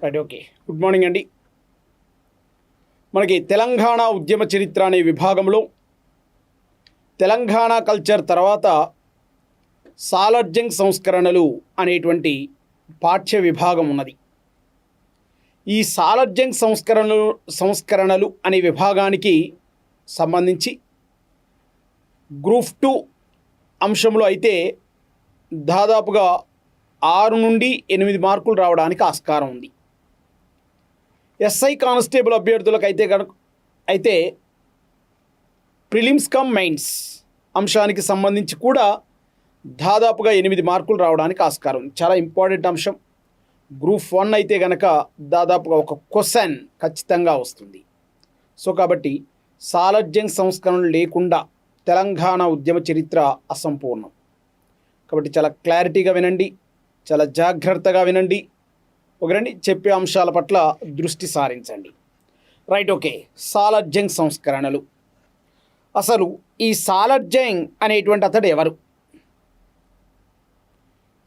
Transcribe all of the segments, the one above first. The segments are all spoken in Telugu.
Right, okay. గుడ్ మార్నింగ్ అండి. మనకి తెలంగాణ ఉద్యమ చరిత్ర అనే విభాగంలో తెలంగాణ కల్చర్ తర్వాత సాలార్జంగ్ సంస్కరణలు అనేటువంటి పాఠ్య విభాగం ఉన్నది. ఈ సాలార్జంగ్ సంస్కరణలు అనే విభాగానికి సంబంధించి గ్రూప్ 2 అంశంలో అయితే దాదాపుగా 6 నుండి 8 మార్కులు రావడానికి ఆస్కారం ఉంది. ఎస్ఐ కానిస్టేబుల్ అభ్యర్థులకు అయితే ప్రిలిమ్స్ కమ్ మెయిన్స్ అంశానికి సంబంధించి కూడా దాదాపుగా 8 మార్కులు రావడానికి ఆస్కారం ఉంది. చాలా ఇంపార్టెంట్ అంశం. గ్రూప్ 1 అయితే కనుక దాదాపుగా ఒక క్వశ్చన్ ఖచ్చితంగా వస్తుంది. సో కాబట్టి సాలార్జంగ్ సంస్కరణలు లేకుండా తెలంగాణ ఉద్యమ చరిత్ర అసంపూర్ణం. కాబట్టి చాలా క్లారిటీగా వినండి, చాలా జాగ్రత్తగా వినండి. ఒకరండి చెప్పే అంశాల పట్ల దృష్టి సారించండి. Right, okay. సాలార్జంగ్ సంస్కరణలు. అసలు ఈ సాలార్జంగ్ అనేటువంటి అతడు ఎవరు?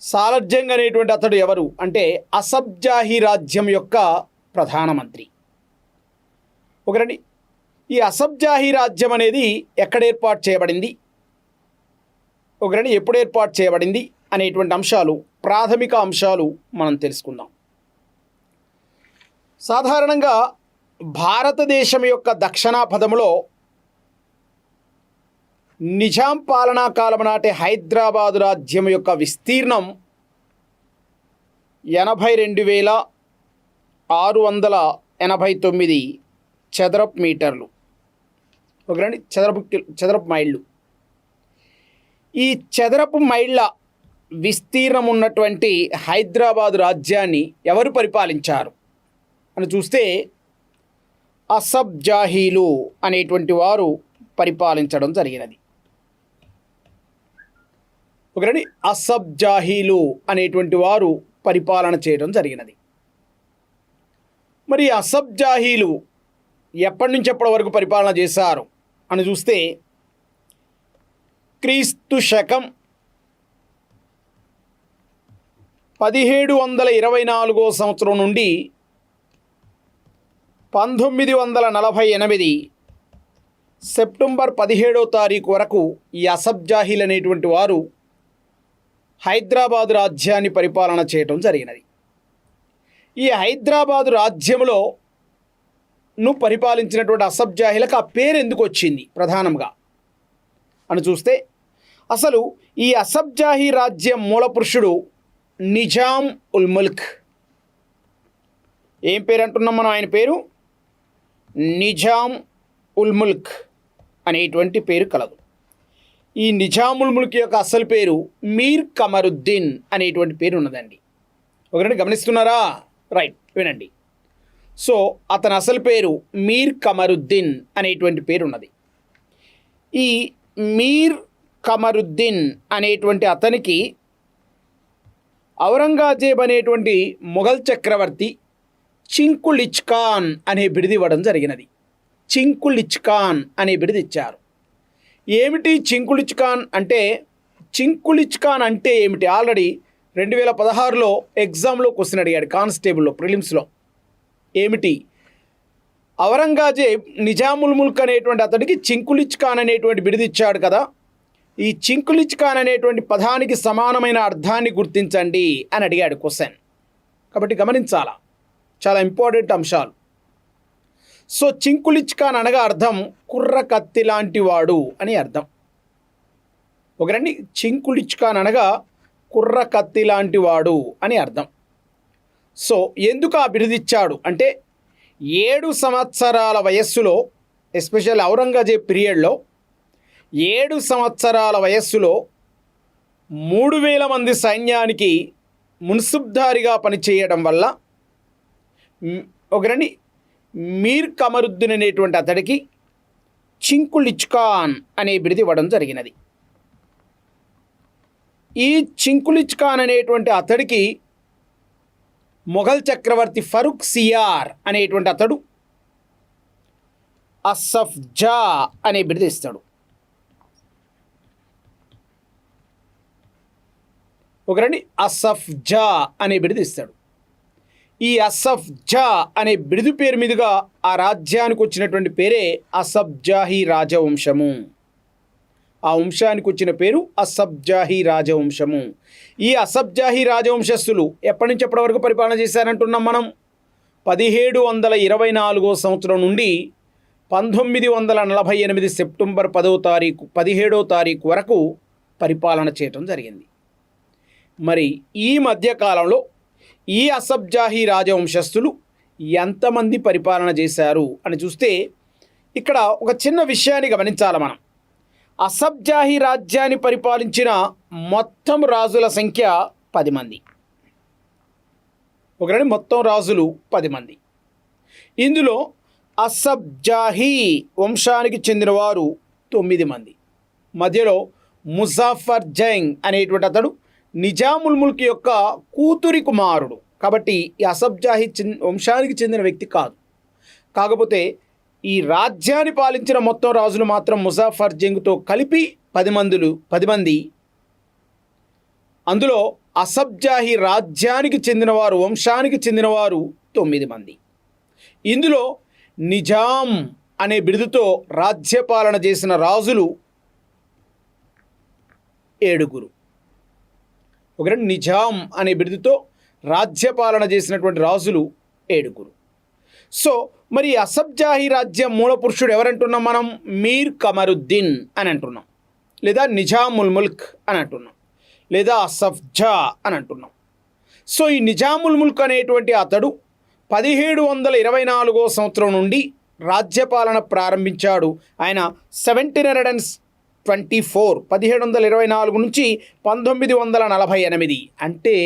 సాలార్జంగ్ అనేటువంటి అతడు ఎవరు అంటే అసబ్జాహీ రాజ్యం యొక్క ప్రధానమంత్రి. ఒకరండి, ఈ అసబ్జాహీ రాజ్యం అనేది ఎక్కడ ఏర్పాటు చేయబడింది, ఒకరండి ఎప్పుడు ఏర్పాటు చేయబడింది అనేటువంటి అంశాలు, ప్రాథమిక అంశాలు మనం తెలుసుకుందాం. సాధారణంగా భారతదేశం యొక్క దక్షిణాపథంలో నిజాం పాలనా కాలం నాటి హైదరాబాదు రాజ్యం యొక్క విస్తీర్ణం 82,689 చదరపు మీటర్లు. ఒకరండి చదరపు మైళ్ళు. ఈ చదరపు మైళ్ళ విస్తీర్ణం ఉన్నటువంటి హైదరాబాదు రాజ్యాన్ని ఎవరు పరిపాలించారు అని చూస్తే అసబ్జాహీలు అనేటువంటి వారు పరిపాలించడం జరిగినది. ఒకరండి అసబ్జాహీలు అనేటువంటి వారు పరిపాలన చేయడం జరిగినది. మరి అసబ్జాహీలు ఎప్పటి నుంచి ఎప్పటి వరకు పరిపాలన చేశారు అని చూస్తే క్రీస్తు శకం 1724 సంవత్సరం నుండి 1948 సెప్టెంబర్ 17వ తారీఖు వరకు ఈ అసబ్జాహీలు అనేటువంటి వారు హైదరాబాదు రాజ్యాన్ని పరిపాలన చేయడం జరిగినది. ఈ హైదరాబాదు రాజ్యంలో పరిపాలించినటువంటి అసబ్జాహీలకు ఆ పేరు ఎందుకు వచ్చింది ప్రధానంగా అని చూస్తే అసలు ఈ అసబ్జాహీ రాజ్యం మూలపురుషుడు నిజాం ఉల్ ముల్క్. ఏం పేరు అంటున్నాం మనం? ఆయన పేరు నిజాం ఉల్ ముల్క్ అనేటువంటి పేరు కలదు. ఈ నిజాముల్ ముల్క్ యొక్క అసలు పేరు మీర్ కమరుద్దీన్ అనేటువంటి పేరు ఉన్నదండి. ఒకరండి గమనిస్తున్నారా? రైట్, వినండి. సో అతని అసలు పేరు మీర్ కమరుద్దీన్ అనేటువంటి పేరు ఉన్నది. ఈ మీర్ కమరుద్దీన్ అనేటువంటి అతనికి ఔరంగజేబ్ అనేటువంటి మొఘల్ చక్రవర్తి చింకులిచ్ ఖాన్ అనే బిరుదు ఇవ్వడం జరిగినది. చింకులిచ్ ఖాన్ అనే బిరుదు ఇచ్చారు. ఏమిటి చింకులిచ్ ఖాన్ అంటే? చింకులిచ్ ఖాన్ అంటే ఏమిటి? ఆల్రెడీ 2016లో ఎగ్జామ్లో క్వశ్చన్ అడిగాడు, కానిస్టేబుల్లో ప్రిలిమ్స్లో. ఏమిటి? ఔరంగజేబ్ నిజాముల్ ముల్క్ అనేటువంటి అతడికి చింకులిచ్ ఖాన్ అనేటువంటి బిరుదు ఇచ్చాడు కదా. ఈ చింకులిచ్ ఖాన్ అనేటువంటి పదానికి సమానమైన అర్థాన్ని గుర్తించండి అని అడిగాడు క్వశ్చన్. కాబట్టి గమనించాలా, చాలా ఇంపార్టెంట్ అంశాలు. సో చింకులిచ్ ఖాన్ అనగా అర్థం కుర్ర కత్తి లాంటి వాడు అని అర్థం. ఒకరండి చింకులిచ్ ఖాన్ అనగా కుర్ర కత్తి లాంటి వాడు అని అర్థం. సో ఎందుకు ఆ బిరుదిచ్చాడు అంటే 7 సంవత్సరాల వయస్సులో, ఎస్పెషల్ ఔరంగజేబ్ పీరియడ్లో 7 సంవత్సరాల వయస్సులో 3000 మంది సైన్యానికి మున్సిబ్దారిగా పనిచేయడం వల్ల ఒకరండి మీర్ కమరుద్దీన్ అనేటువంటి అతడికి చింకులిచ్ ఖాన్ అనే బిరుదు ఇవ్వడం జరిగినది. ఈ చింకులిచ్ ఖాన్ అనేటువంటి అతడికి మొఘల్ చక్రవర్తి ఫరూక్ సియార్ అనేటువంటి అతడు అసఫ్ జా అనే బిరుదు ఇస్తాడు. ఒకరండి అసఫ్ జా అనే బిరుదు ఇస్తాడు. ఈ అసఫ్ జా అనే బిరుదు పేరు మీదుగా ఆ రాజ్యానికి వచ్చినటువంటి పేరే అసబ్జాహీ రాజవంశము. ఆ వంశానికి వచ్చిన పేరు అసబ్జాహీ రాజవంశము. ఈ అసబ్జాహీ రాజవంశస్థులు ఎప్పటి నుంచి ఎప్పటి వరకు పరిపాలన చేశారంటున్నాం మనం? 1724 సంవత్సరం నుండి 1948 సెప్టెంబర్ 17వ తారీఖు వరకు పరిపాలన చేయటం జరిగింది. మరి ఈ మధ్యకాలంలో ఈ అసబ్జాహీ రాజవంశస్థులు ఎంతమంది పరిపాలన చేశారు అని చూస్తే ఇక్కడ ఒక చిన్న విషయాన్ని గమనించాలి మనం. అసబ్జాహీ రాజ్యాన్ని పరిపాలించిన మొత్తం రాజుల సంఖ్య 10 మంది. ఒకరండి, మొత్తం రాజులు 10 మంది. ఇందులో అసబ్జాహీ వంశానికి చెందినవారు 9 మంది. మధ్యలో ముజాఫర్ జంగ్ అనేటువంటి అతడు నిజాముల్ ముల్క్ యొక్క కూతురి కుమారుడు. కాబట్టి ఈ అసబ్జాహీ వంశానికి చెందిన వ్యక్తి కాదు. కాకపోతే ఈ రాజ్యాన్ని పాలించిన మొత్తం రాజులు మాత్రం ముజాఫర్ జంగ్తో కలిపి 10 మంది. అందులో అసబ్జాహీ రాజ్యానికి చెందినవారు, వంశానికి చెందినవారు 9 మంది. ఇందులో నిజాం అనే బిరుదుతో రాజ్యపాలన చేసిన రాజులు 7. ఒకటి, నిజాం అనే బిరుదుతో రాజ్యపాలన చేసినటువంటి రాజులు 7. సో మరి అసబ్జాహీ రాజ్యం మూల పురుషుడు ఎవరంటున్నాం మనం? మీర్ కమరుద్దీన్ అని అంటున్నాం, లేదా నిజాముల్ ముల్క్ అని అంటున్నాం, లేదా అసఫ్ జా అని అంటున్నాం. సో ఈ నిజాముల్ ముల్క్ అనేటువంటి అతడు 1724 సంవత్సరం నుండి రాజ్యపాలన ప్రారంభించాడు. ఆయన 1724 నుంచి 1948. అంటే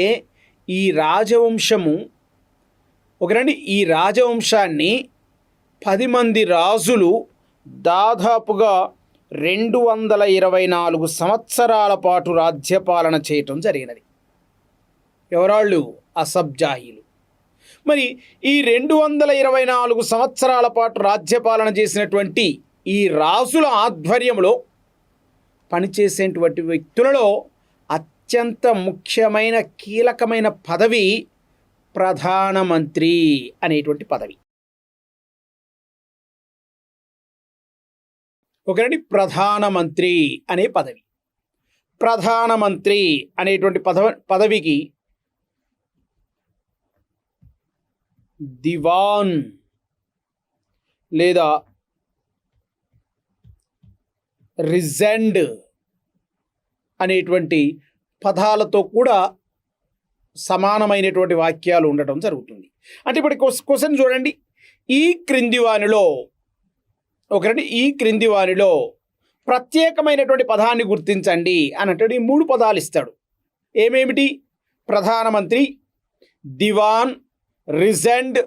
ఈ రాజవంశము ఈ రాజవంశాన్ని 10 మంది రాజులు దాదాపుగా 224 సంవత్సరాల పాటు రాజ్యపాలన చేయటం జరిగినది. ఎవరాళ్ళు? అసబ్జాహీలు. మరి ఈ 224 సంవత్సరాల పాటు రాజ్యపాలన చేసినటువంటి ఈ రాజుల ఆధ్వర్యంలో పనిచేసేటువంటి వ్యక్తులలో అత్యంత ముఖ్యమైన కీలకమైన పదవి ప్రధానమంత్రి అనేటువంటి పదవి. ఒకటి, ప్రధానమంత్రి అనే పదవి. ప్రధానమంత్రి అనేటువంటి పదవికి దివాన్ లేదా రిజెండ్ అనేటువంటి పదాలతో కూడా సమానమైనటువంటి వాక్యాలు ఉండటం జరుగుతుంది. అంటే ఇప్పుడు క్వశ్చన్ చూడండి. ఈ క్రింది వానిలో ప్రత్యేకమైనటువంటి పదాన్ని గుర్తించండి అని అంటే ఈ 3 పదాలు ఇస్తాడు. ఏమేమిటి? ప్రధానమంత్రి, దివాన్, రిజెండ్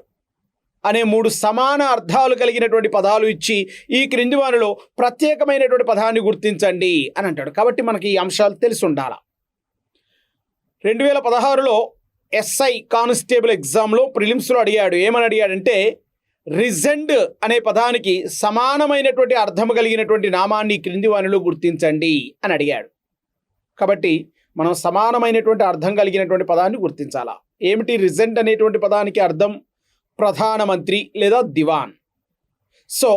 అనే 3 సమాన అర్థాలు కలిగినటువంటి పదాలు ఇచ్చి ఈ క్రింది వారిలో ప్రత్యేకమైనటువంటి పదాన్ని గుర్తించండి అని అంటాడు. కాబట్టి మనకి ఈ అంశాలు తెలిసి ఉండాలి. 2016లో ఎస్ఐ కానిస్టేబుల్ ఎగ్జామ్లో ప్రిలిమ్స్లో అడిగాడు. ఏమని అడిగాడంటే రిజెండ్ అనే పదానికి సమానమైనటువంటి అర్థం కలిగినటువంటి నామాన్ని క్రింది వానిలో గుర్తించండి అని అడిగాడు. కాబట్టి మనం సమానమైనటువంటి అర్థం కలిగినటువంటి పదాన్ని గుర్తించాలా. ఏమిటి? రిజెండ్ అనేటువంటి పదానికి అర్థం ప్రధానమంత్రి లేదా దివాన్. సో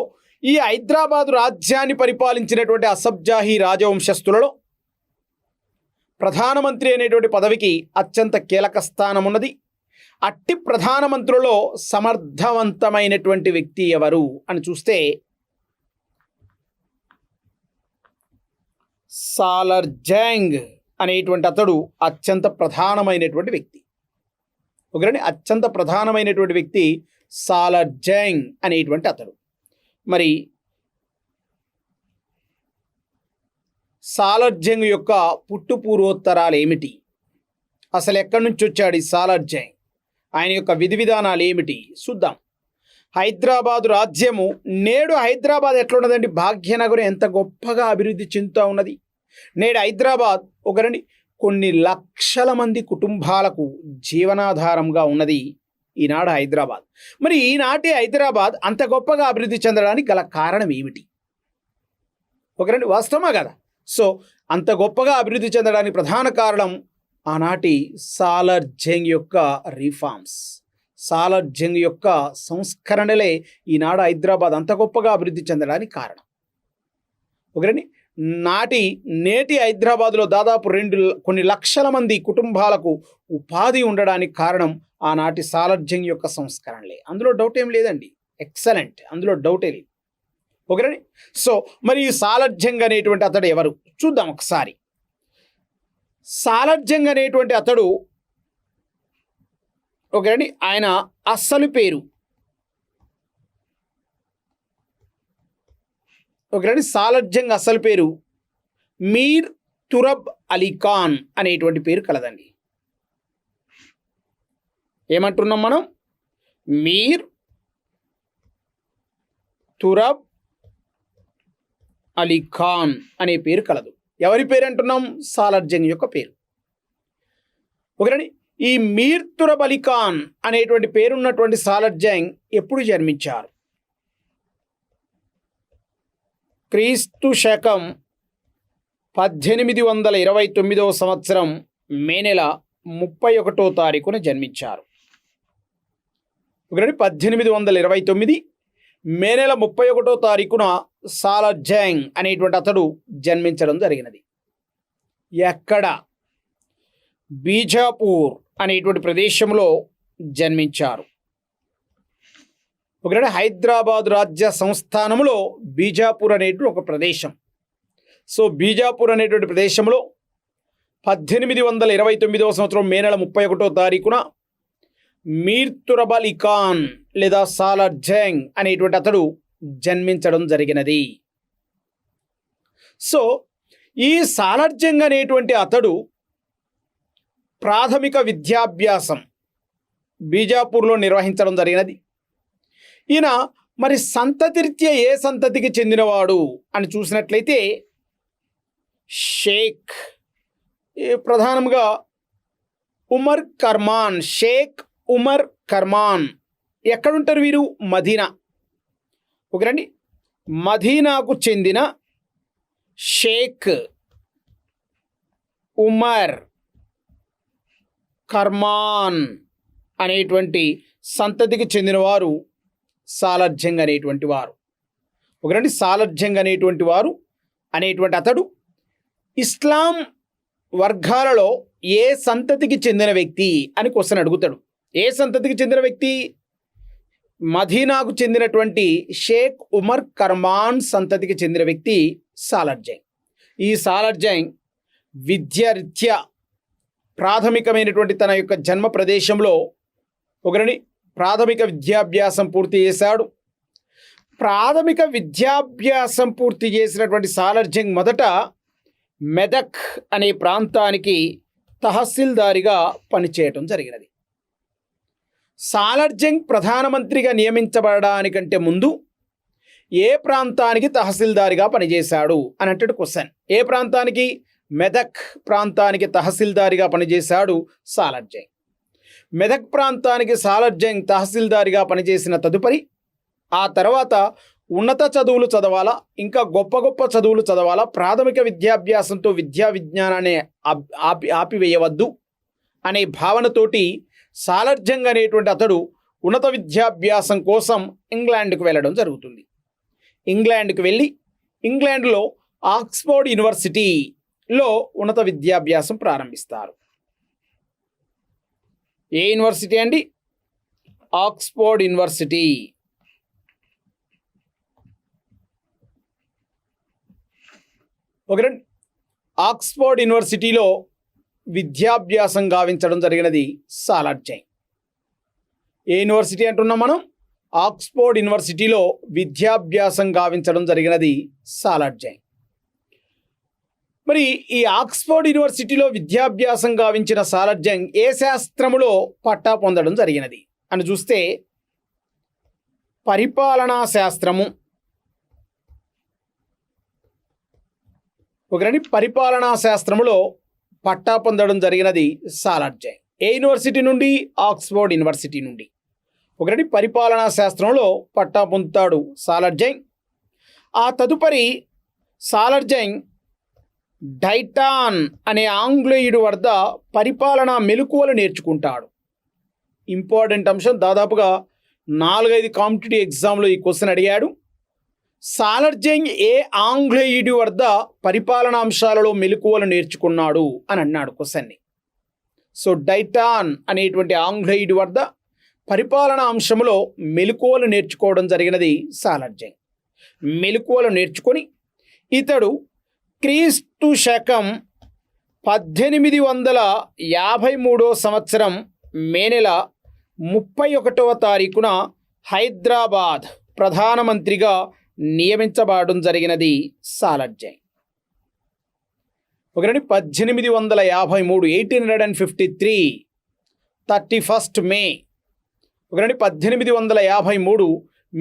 ఈ హైదరాబాద్ రాజ్యాన్ని పరిపాలించినటువంటి అసబ్జాహీ రాజవంశస్థులలో ప్రధానమంత్రి అనేటువంటి పదవికి అత్యంత కీలక స్థానం ఉన్నది. అట్టి ప్రధానమంత్రులలో సమర్థవంతమైనటువంటి వ్యక్తి ఎవరు అని చూస్తే సాలర్ జంగ్ అనేటువంటి అతడు అత్యంత ప్రధానమైనటువంటి వ్యక్తి. అత్యంత ప్రధానమైనటువంటి వ్యక్తి సాలర్ జంగ్ అనేటువంటి అతడు. మరి సాలర్ జంగ్ యొక్క పుట్టు పూర్వోత్తరాలు ఏమిటి? అసలు ఎక్కడి నుంచి వచ్చాడు ఈ సాలర్ జంగ్? ఆయన యొక్క విధి విధానాలు ఏమిటి చూద్దాం. హైదరాబాదు రాజ్యము నేడు హైదరాబాద్ ఎట్లున్నదండి? భాగ్యనగరం ఎంత గొప్పగా అభివృద్ధి చెందుతూ ఉన్నది. నేడు హైదరాబాద్ కొన్ని లక్షల మంది కుటుంబాలకు జీవనాధారంగా ఉన్నది ఈనాడు హైదరాబాద్. మరి ఈనాటి హైదరాబాద్ అంత గొప్పగా అభివృద్ధి చెందడానికి గల కారణం ఏమిటి? వాస్తవమా కదా? సో అంత గొప్పగా అభివృద్ధి చెందడానికి ప్రధాన కారణం ఆనాటి సాలర్ జంగ్ యొక్క రిఫార్మ్స్. సాలార్జంగ్ యొక్క సంస్కరణలే ఈనాడు హైదరాబాద్ అంత గొప్పగా అభివృద్ధి చెందడానికి కారణం. ఒకరండి, నేటి హైదరాబాద్లో దాదాపు కొన్ని లక్షల మంది కుటుంబాలకు ఉపాధి ఉండడానికి కారణం ఆనాటి సాలార్జంగ్ యొక్క సంస్కరణలే. అందులో డౌట్ ఏం లేదండి. ఎక్సలెంట్, అందులో డౌటే లేదు. ఓకేనండి. సో మరి ఈ సాలార్జంగ్ అనేటువంటి అతడు ఎవరు చూద్దాం ఒకసారి. సాలార్జంగ్ అనేటువంటి అతడు ఓకేనండి, ఆయన అస్సలు పేరు ఓకేనండి, సాలార్జంగ్ అసలు పేరు మీర్ తురబ్ అలీ ఖాన్ అనేటువంటి పేరు కలదండి. ఏమంటున్నాం మనం? మీర్ తురబ్ అలీ ఖాన్ అనే పేరు కలదు. ఎవరి పేరు అంటున్నాం? సాలార్జంగ్ యొక్క పేరు. ఓకేనండి. ఈ మీర్ తురబ్ అలీ ఖాన్ అనేటువంటి పేరున్నటువంటి సాలార్జంగ్ ఎప్పుడు జన్మించారు? క్రీస్తు శకం 1829 సంవత్సరం మే నెల 31వ తారీఖున జన్మించారు. ఒకటి 1829 మే నెల 31వ తారీఖున సాలార్జంగ్ అనేటువంటి అతడు జన్మించడం జరిగినది. ఎక్కడ? బీజాపూర్ అనేటువంటి ప్రదేశంలో జన్మించారు. ఒకటి హైదరాబాద్ రాజ్య సంస్థానంలో బీజాపూర్ అనేటువంటి ఒక ప్రదేశం. సో బీజాపూర్ అనేటువంటి ప్రదేశంలో 1829 సంవత్సరం మే నెల 31వ తారీఖున మీర్ తురబ్ అలీ ఖాన్ లేదా సాలార్జంగ్ అనేటువంటి అతడు జన్మించడం జరిగినది. సో ఈ సాలార్జంగ్ అనేటువంటి అతడు ప్రాథమిక విద్యాభ్యాసం బీజాపూర్లో నిర్వహించడం జరిగినది. ఈయన మరి సంతతిరీత్యా ఏ సంతతికి చెందినవాడు అని చూసినట్లయితే షేక్, ప్రధానంగా ఉమర్ కర్మాన్, షేక్ ఉమర్ కర్మాన్. ఎక్కడుంటారు వీరు? మదీనా. ఓకేనండి, మదీనాకు చెందిన షేక్ ఉమర్ కర్మాన్ అనేటువంటి సంతతికి చెందినవారు సాలార్జంగ్ అనేటువంటి వారు. ఒకరండి, సాలార్జంగ్ అనేటువంటి అతడు ఇస్లాం వర్గాలలో ఏ సంతతికి చెందిన వ్యక్తి అని క్వశ్చన్ అడుగుతాడు. ఏ సంతతికి చెందిన వ్యక్తి? మదీనాకు చెందినటువంటి షేక్ ఉమర్ కర్మాన్ సంతతికి చెందిన వ్యక్తి సాలార్జంగ్. ఈ సాలార్జంగ్ విద్యారీత్యా ప్రాథమికమైనటువంటి తన యొక్క జన్మ ప్రదేశంలో ఒకరిని ప్రాథమిక విద్యాభ్యాసం పూర్తి చేశాడు. ప్రాథమిక విద్యాభ్యాసం పూర్తి చేసినటువంటి సాలార్జంగ్ మొదట మెదక్ అనే ప్రాంతానికి తహసీల్దారిగా పనిచేయటం జరిగినది. సాలార్జంగ్ ప్రధానమంత్రిగా నియమించబడడానికంటే ముందు ఏ ప్రాంతానికి తహసీల్దారిగా పనిచేశాడు అని అంటే క్వశ్చన్. ఏ ప్రాంతానికి? మెదక్ ప్రాంతానికి తహసీల్దారిగా పనిచేశాడు సాలార్జంగ్. మెదక్ ప్రాంతానికి సాలార్జంగ్ తహసీల్దారిగా పనిచేసిన తదుపరి ఆ తర్వాత ఉన్నత చదువులు చదవాలా, ఇంకా గొప్ప గొప్ప చదువులు చదవాలా, ప్రాథమిక విద్యాభ్యాసంతో విద్యా విజ్ఞానాన్ని ఆపివేయవద్దు అనే భావనతోటి సాలార్జంగ్ అనేటువంటి అతడు ఉన్నత విద్యాభ్యాసం కోసం ఇంగ్లాండ్కు వెళ్ళడం జరుగుతుంది. ఇంగ్లాండ్కు వెళ్ళి ఇంగ్లాండ్లో ఆక్స్ఫోర్డ్ యూనివర్సిటీలో ఉన్నత విద్యాభ్యాసం ప్రారంభిస్తారు. ఏ యూనివర్సిటీ అండి? Oxford university. ఒకరండి, ఆక్స్ఫోర్డ్ యూనివర్సిటీలో విద్యాభ్యాసం గావించడం జరిగినది సాలార్జంగ్. ఏ యూనివర్సిటీ అంటున్నాం మనం? ఆక్స్ఫోర్డ్ యూనివర్సిటీలో విద్యాభ్యాసం గావించడం జరిగినది సాలార్జంగ్. మరి ఈ ఆక్స్ఫోర్డ్ యూనివర్సిటీలో విద్యాభ్యాసం గావించిన సాలార్జంగ్ ఏ శాస్త్రములో పట్టా పొందడం జరిగినది అని చూస్తే పరిపాలనా శాస్త్రము. ఒకరండి, పరిపాలనా శాస్త్రములో పట్టా పొందడం జరిగినది సాలార్జంగ్. ఏ యూనివర్సిటీ నుండి? ఆక్స్ఫోర్డ్ యూనివర్సిటీ నుండి. ఒకరండి, పరిపాలనా శాస్త్రంలో పట్టా పొందుతాడు సాలార్జంగ్. ఆ తదుపరి సాలార్జంగ్ డైటాన్ అనే ఆంగ్లేయుడి వద్ద పరిపాలనా మెలకువలు నేర్చుకుంటాడు. ఇంపార్టెంట్ అంశం. దాదాపుగా 4-5 కాంపిటేటివ్ ఎగ్జామ్లో ఈ క్వశ్చన్ అడిగాడు. సాలార్జంగ్ ఏ ఆంగ్లేయుడి వద్ద పరిపాలనా అంశాలలో మెలకువలు నేర్చుకున్నాడు అని అన్నాడు క్వశ్చన్ని. సో డైటాన్ అనేటువంటి ఆంగ్లేయుడి వద్ద పరిపాలనా అంశంలో మెలకువలు నేర్చుకోవడం జరిగినది సాలార్జంగ్. మెలకువలు నేర్చుకొని ఇతడు క్రీస్తు శకం 1853 సంవత్సరం మే నెల 31వ తారీఖున హైదరాబాద్ ప్రధానమంత్రిగా నియమించబడడం జరిగినది సాలార్జంగ్. 1853 1853 31st మే 1853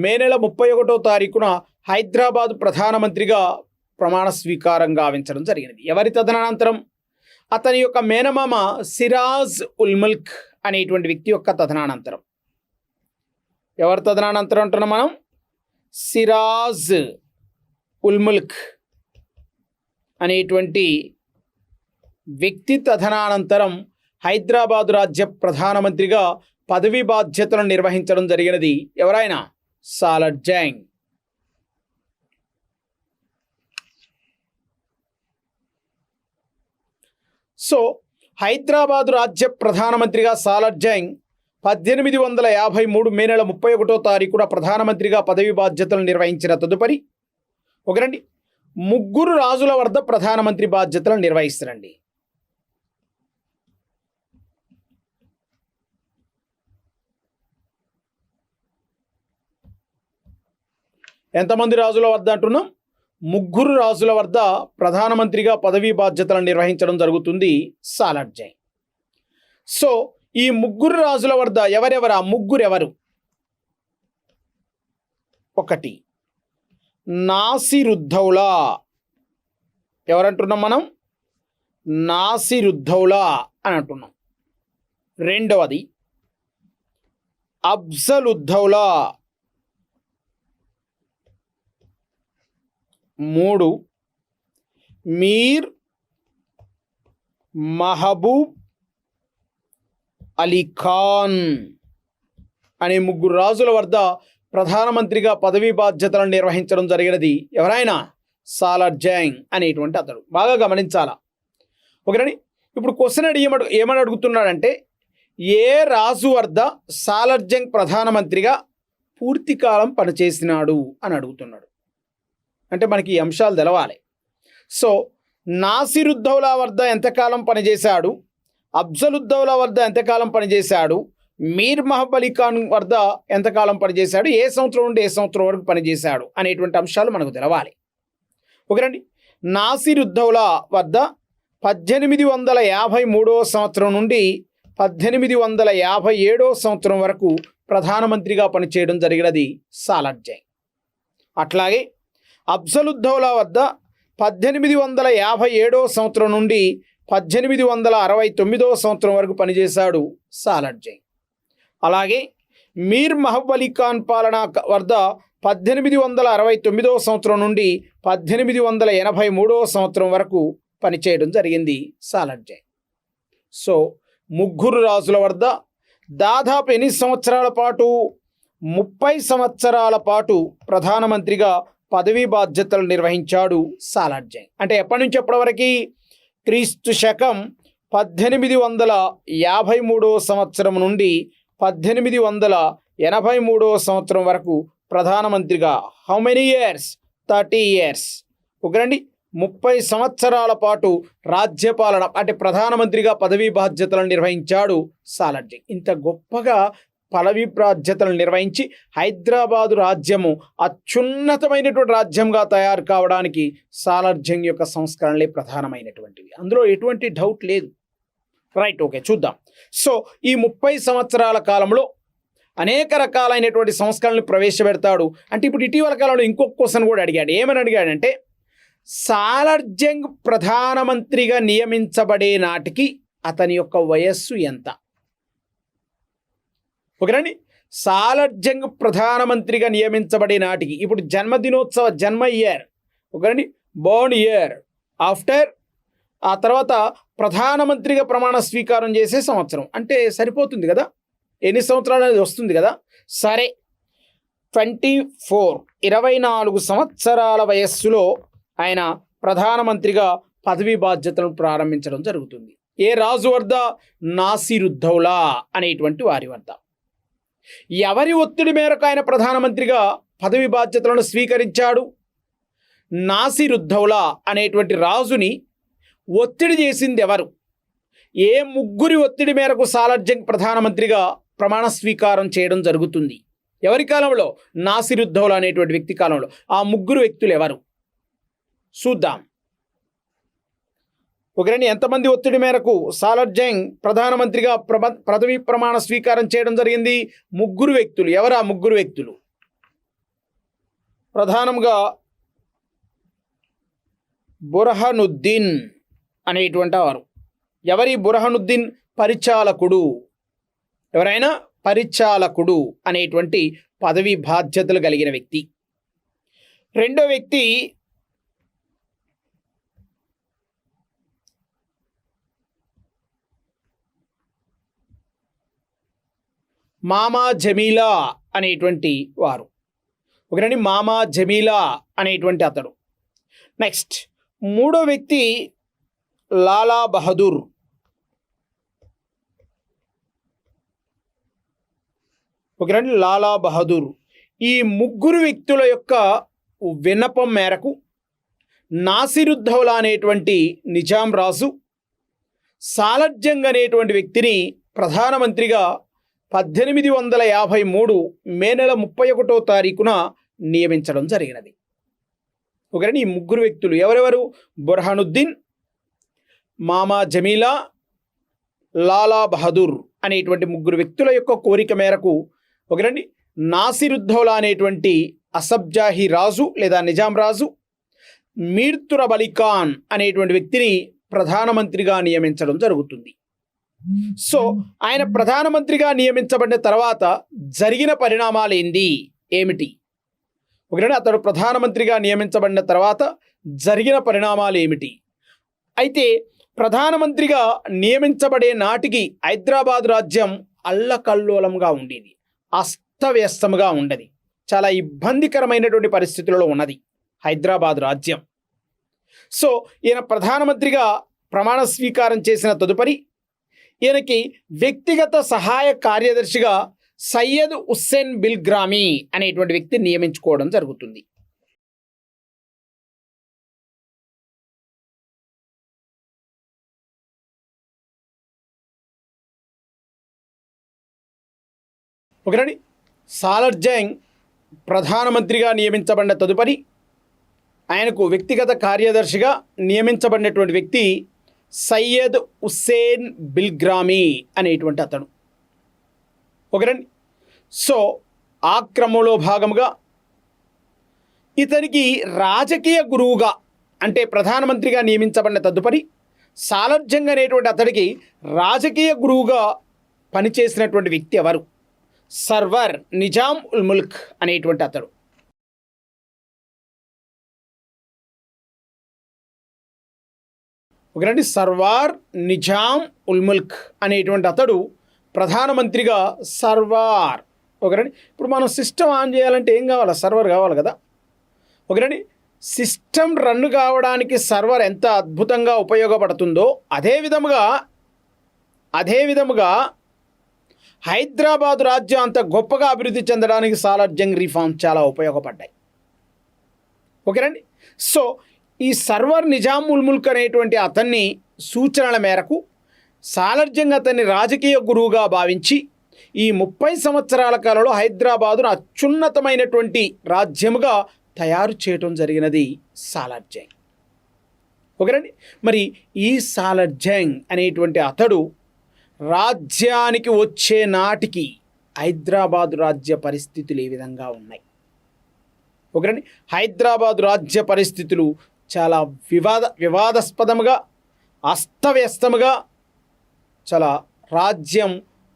మే నెల 31వ తారీఖున హైదరాబాద్ ప్రధానమంత్రిగా ప్రమాణ స్వీకారం గావించడం జరిగినది. ఎవరి తదనంతరం? అతని యొక్క మేనమామ సిరాజ్ ఉల్ ముల్క్ అనేటువంటి వ్యక్తి యొక్క తదనంతరం. ఎవరి తదనంతరం అంటున్నాం మనం? సిరాజ్ ఉల్ ముల్క్ అనేటువంటి వ్యక్తి తదనంతరం హైదరాబాదు రాజ్య ప్రధానమంత్రిగా పదవి బాధ్యతలను నిర్వహించడం జరిగినది. ఎవరైనా? సాలార్జంగ్. సో హైదరాబాదు రాజ్య ప్రధానమంత్రిగా సాలార్జంగ్ 1853 మే నెల 31వ తారీఖున ప్రధానమంత్రిగా పదవి బాధ్యతలు నిర్వహించిన తదుపరి ముగ్గురు రాజుల వద్ద ప్రధానమంత్రి బాధ్యతలను నిర్వహిస్తారండి. ఎంతమంది రాజుల వద్ద అంటున్నాం? ముగ్గురు రాజుల వద్ద ప్రధానమంత్రిగా పదవీ బాధ్యతలను నిర్వహించడం జరుగుతుంది సాలార్జంగ్. సో ఈ ముగ్గురు రాజుల వద్ద ఎవరెవరు? ఆ ముగ్గురు ఎవరు? 1 నాసిరుద్దౌలా. ఎవరంటున్నాం మనం? నాసిరుద్దౌలా అని అంటున్నాం. 2వది అఫ్జలుద్దౌలా. 3 మీర్ మహబూబ్ అలీ ఖాన్ అనే ముగ్గురు రాజుల వద్ద ప్రధానమంత్రిగా పదవీ బాధ్యతలను నిర్వహించడం జరిగినది. ఎవరైనా? సాలార్జంగ్ అనేటువంటి అతడు. బాగా గమనించాలా. ఓకేనండి. ఇప్పుడు క్వశ్చన్ ఏమని అడుగుతున్నాడంటే, ఏ రాజు వద్ద సాలార్జంగ్ ప్రధానమంత్రిగా పూర్తి కాలం పనిచేసినాడు అని అడుగుతున్నాడు. అంటే మనకి ఈ అంశాలు తెలవాలి. సో నాసిరుద్దౌలా వద్ద ఎంతకాలం పనిచేశాడు, అఫ్జలుద్దౌలా వద్ద ఎంతకాలం పనిచేశాడు, మీర్ మహబూబ్ అలీ ఖాన్ వద్ద ఎంతకాలం పనిచేశాడు, ఏ సంవత్సరం నుండి ఏ సంవత్సరం వరకు పనిచేశాడు అనేటువంటి అంశాలు మనకు తెలవాలి. ఓకేనండి. నాసిరుద్దౌలా వద్ద 1853 సంవత్సరం నుండి 1857 సంవత్సరం వరకు ప్రధానమంత్రిగా పనిచేయడం జరిగినది సాలార్జంగ్. అట్లాగే అఫ్జలుద్దౌలా వద్ద 1857 సంవత్సరం నుండి 1869 సంవత్సరం వరకు పనిచేశాడు సాలార్జంగ్. అలాగే మీర్ మహబూబ్ అలీ ఖాన్ పాలన వద్ద 1869 సంవత్సరం నుండి 1883 సంవత్సరం వరకు పనిచేయడం జరిగింది సాలార్జంగ్. సో ముగ్గురు రాజుల వద్ద దాదాపు ఎన్ని సంవత్సరాల పాటు? 30 సంవత్సరాల పాటు ప్రధానమంత్రిగా పదవీ బాధ్యతలు నిర్వహించాడు సాలార్జంగ్. అంటే ఎప్పటి నుంచి ఎప్పటి వరకు? క్రీస్తు శకం 1853 సంవత్సరం నుండి 1883 సంవత్సరం వరకు ప్రధానమంత్రిగా. How many years? 30 ఇయర్స్. ఓకేనండి. 30 సంవత్సరాల పాటు రాజ్యపాలన అంటే ప్రధానమంత్రిగా పదవీ బాధ్యతలను నిర్వహించాడు సాలార్జంగ్. ఇంత గొప్పగా పదవీ బాధ్యతలను నిర్వహించి హైదరాబాదు రాజ్యము అత్యున్నతమైనటువంటి రాజ్యంగా తయారు కావడానికి సాలార్జంగ్ యొక్క సంస్కరణలే ప్రధానమైనటువంటివి. అందులో ఎటువంటి డౌట్ లేదు. రైట్, ఓకే, చూద్దాం. సో ఈ 30 సంవత్సరాల కాలంలో అనేక రకాలైనటువంటి సంస్కరణలు ప్రవేశపెడతాడు. అంటే ఇప్పుడు ఇటీవల కాలంలో ఇంకొక క్వశ్చన్ కూడా అడిగాడు. ఏమని అడిగాడంటే, సాలార్జంగ్ ప్రధానమంత్రిగా నియమించబడే నాటికి అతని యొక్క వయస్సు ఎంత? ఓకేనండి. సాలార్జంగ్ ప్రధానమంత్రిగా నియమించబడే నాటికి ఇప్పుడు జన్మ ఇయర్, ఓకేనండి, బోర్న్ ఇయర్, ఆఫ్టర్ ఆ తర్వాత ప్రధానమంత్రిగా ప్రమాణ స్వీకారం చేసే సంవత్సరం అంటే సరిపోతుంది కదా. ఎన్ని సంవత్సరాలు అనేది వస్తుంది కదా. సరే, 24 సంవత్సరాల వయస్సులో ఆయన ప్రధానమంత్రిగా పదవి బాధ్యతలను ప్రారంభించడం జరుగుతుంది. ఏ రాజు వద్ద? నాసిరుద్దౌలా అనేటువంటి వారి వద్ద. ఎవరి ఒత్తిడి మేరకు ఆయన ప్రధానమంత్రిగా పదవి బాధ్యతలను స్వీకరించాడు? నాసిరుద్దౌలా అనేటువంటి రాజుని ఒత్తిడి చేసింది ఎవరు? ఏ ముగ్గురి ఒత్తిడి మేరకు సాలార్జంగ్ ప్రధానమంత్రిగా ప్రమాణ స్వీకారం చేయడం జరుగుతుంది? ఎవరి కాలంలో? నాసిరుద్దౌలా అనేటువంటి వ్యక్తి కాలంలో. ఆ ముగ్గురు వ్యక్తులు ఎవరు చూద్దాం. ఒకరండి, ఎంతమంది ఒత్తిడి మేరకు సాలార్జంగ్ ప్రధానమంత్రిగా పదవి ప్రమాణ స్వీకారం చేయడం జరిగింది? ముగ్గురు వ్యక్తులు. ఎవరు ఆ ముగ్గురు వ్యక్తులు? ప్రధానంగా బుర్హానుద్దీన్ అనేటువంటి వారు. ఎవరి బుర్హానుద్దీన్? పరిచాలకుడు. ఎవరైనా పరిచాలకుడు అనేటువంటి పదవి బాధ్యతలు కలిగిన వ్యక్తి. రెండో వ్యక్తి మామా జమీలా అనేటువంటి వారు. ఒకరండి, మామా జమీలా అనేటువంటి అతడు. నెక్స్ట్ మూడో వ్యక్తి లాలా బహదూర్. ఒకరండి, లాలా బహదూర్. ఈ ముగ్గురు వ్యక్తుల యొక్క విన్నపం మేరకు నాసిరుద్దౌలా అనేటువంటి నిజాం రాజు సాలార్జంగ్ అనేటువంటి వ్యక్తిని ప్రధానమంత్రిగా 1853 మే నెల 31వ తారీఖున నియమించడం జరిగినది. ఒకరండి, ఈ ముగ్గురు వ్యక్తులు ఎవరెవరు? బుర్హానుద్దీన్, మామా జమీలా, లాలా బహదూర్ అనేటువంటి ముగ్గురు వ్యక్తుల యొక్క కోరిక మేరకు ఒకరండి నాసిరుద్దౌలా అనేటువంటి అసబ్జాహీ రాజు లేదా నిజాం రాజు మీర్ తురబ్ అలీ ఖాన్ అనేటువంటి వ్యక్తిని ప్రధానమంత్రిగా నియమించడం జరుగుతుంది. సో ఆయన ప్రధానమంత్రిగా నియమించబడిన తర్వాత జరిగిన పరిణామాలు ఏమిటి? ఒకరండి, అతడు ప్రధానమంత్రిగా నియమించబడిన తర్వాత జరిగిన పరిణామాలు ఏమిటి? అయితే ప్రధానమంత్రిగా నియమించబడే నాటికి హైదరాబాద్ రాజ్యం అల్లకల్లోలంగా ఉండేది, అస్తవ్యస్తముగా ఉండేది, చాలా ఇబ్బందికరమైనటువంటి పరిస్థితులలో ఉన్నది హైదరాబాద్ రాజ్యం. సో ఈయన ప్రధానమంత్రిగా ప్రమాణ స్వీకారం చేసిన తదుపరి ఈయనకి వ్యక్తిగత సహాయ కార్యదర్శిగా సయ్యద్ హుస్సేన్ బిల్గ్రామీ అనేటువంటి వ్యక్తి నియమించుకోవడం జరుగుతుంది. ఒకరండి, సాలార్జంగ్ ప్రధానమంత్రిగా నియమించబడిన తదుపరి ఆయనకు వ్యక్తిగత కార్యదర్శిగా నియమించబడినటువంటి వ్యక్తి సయ్యద్ హుస్సేన్ బిల్గ్రామీ అనేటువంటి అతడు. ఒకరండి, సో ఆ క్రమంలో భాగముగా ఇతనికి రాజకీయ గురువుగా, అంటే ప్రధానమంత్రిగా నియమించబడిన తదుపరి సాలార్జంగ్ అనేటువంటి అతడికి రాజకీయ గురువుగా పనిచేసినటువంటి వ్యక్తి ఎవరు? సర్వర్ నిజాం ఉల్ ముల్క్ అనేటువంటి అతడు. ఒకరండి, సర్వార్ నిజాం ఉల్ ముల్క్ అనేటువంటి అతడు ప్రధానమంత్రిగా సర్వార్. ఒకరండి, ఇప్పుడు మనం సిస్టమ్ ఆన్ చేయాలంటే ఏం కావాలి? సర్వర్ కావాలి కదా. ఒకరండి, సిస్టమ్ రన్ కావడానికి సర్వర్ ఎంత అద్భుతంగా ఉపయోగపడుతుందో అదే విధముగా హైదరాబాద్ రాజ్యం అంత గొప్పగా అభివృద్ధి చెందడానికి సాలార్జంగ్ రిఫార్మ్స్ చాలా ఉపయోగపడ్డాయి. ఓకేనండి. సో ఈ సర్వర్ నిజాం ఉల్ ముల్క్ అనేటువంటి అతన్ని సూచనల మేరకు సాలార్జంగ్ అతన్ని రాజకీయ గురువుగా భావించి ఈ 30 సంవత్సరాల కాలంలో హైదరాబాదును అత్యున్నతమైనటువంటి రాజ్యముగా తయారు చేయటం జరిగినది సాలార్జంగ్. ఓకేనండి. మరి ఈ సాలార్జంగ్ అనేటువంటి అతడు రాజ్యానికి వచ్చే నాటికి హైదరాబాదు రాజ్య పరిస్థితులు ఏ విధంగా ఉన్నాయి? ఓకేనండి. హైదరాబాదు రాజ్య పరిస్థితులు చాలా వివాదాస్పదముగా, అస్తవ్యస్తముగా, చాలా రాజ్యం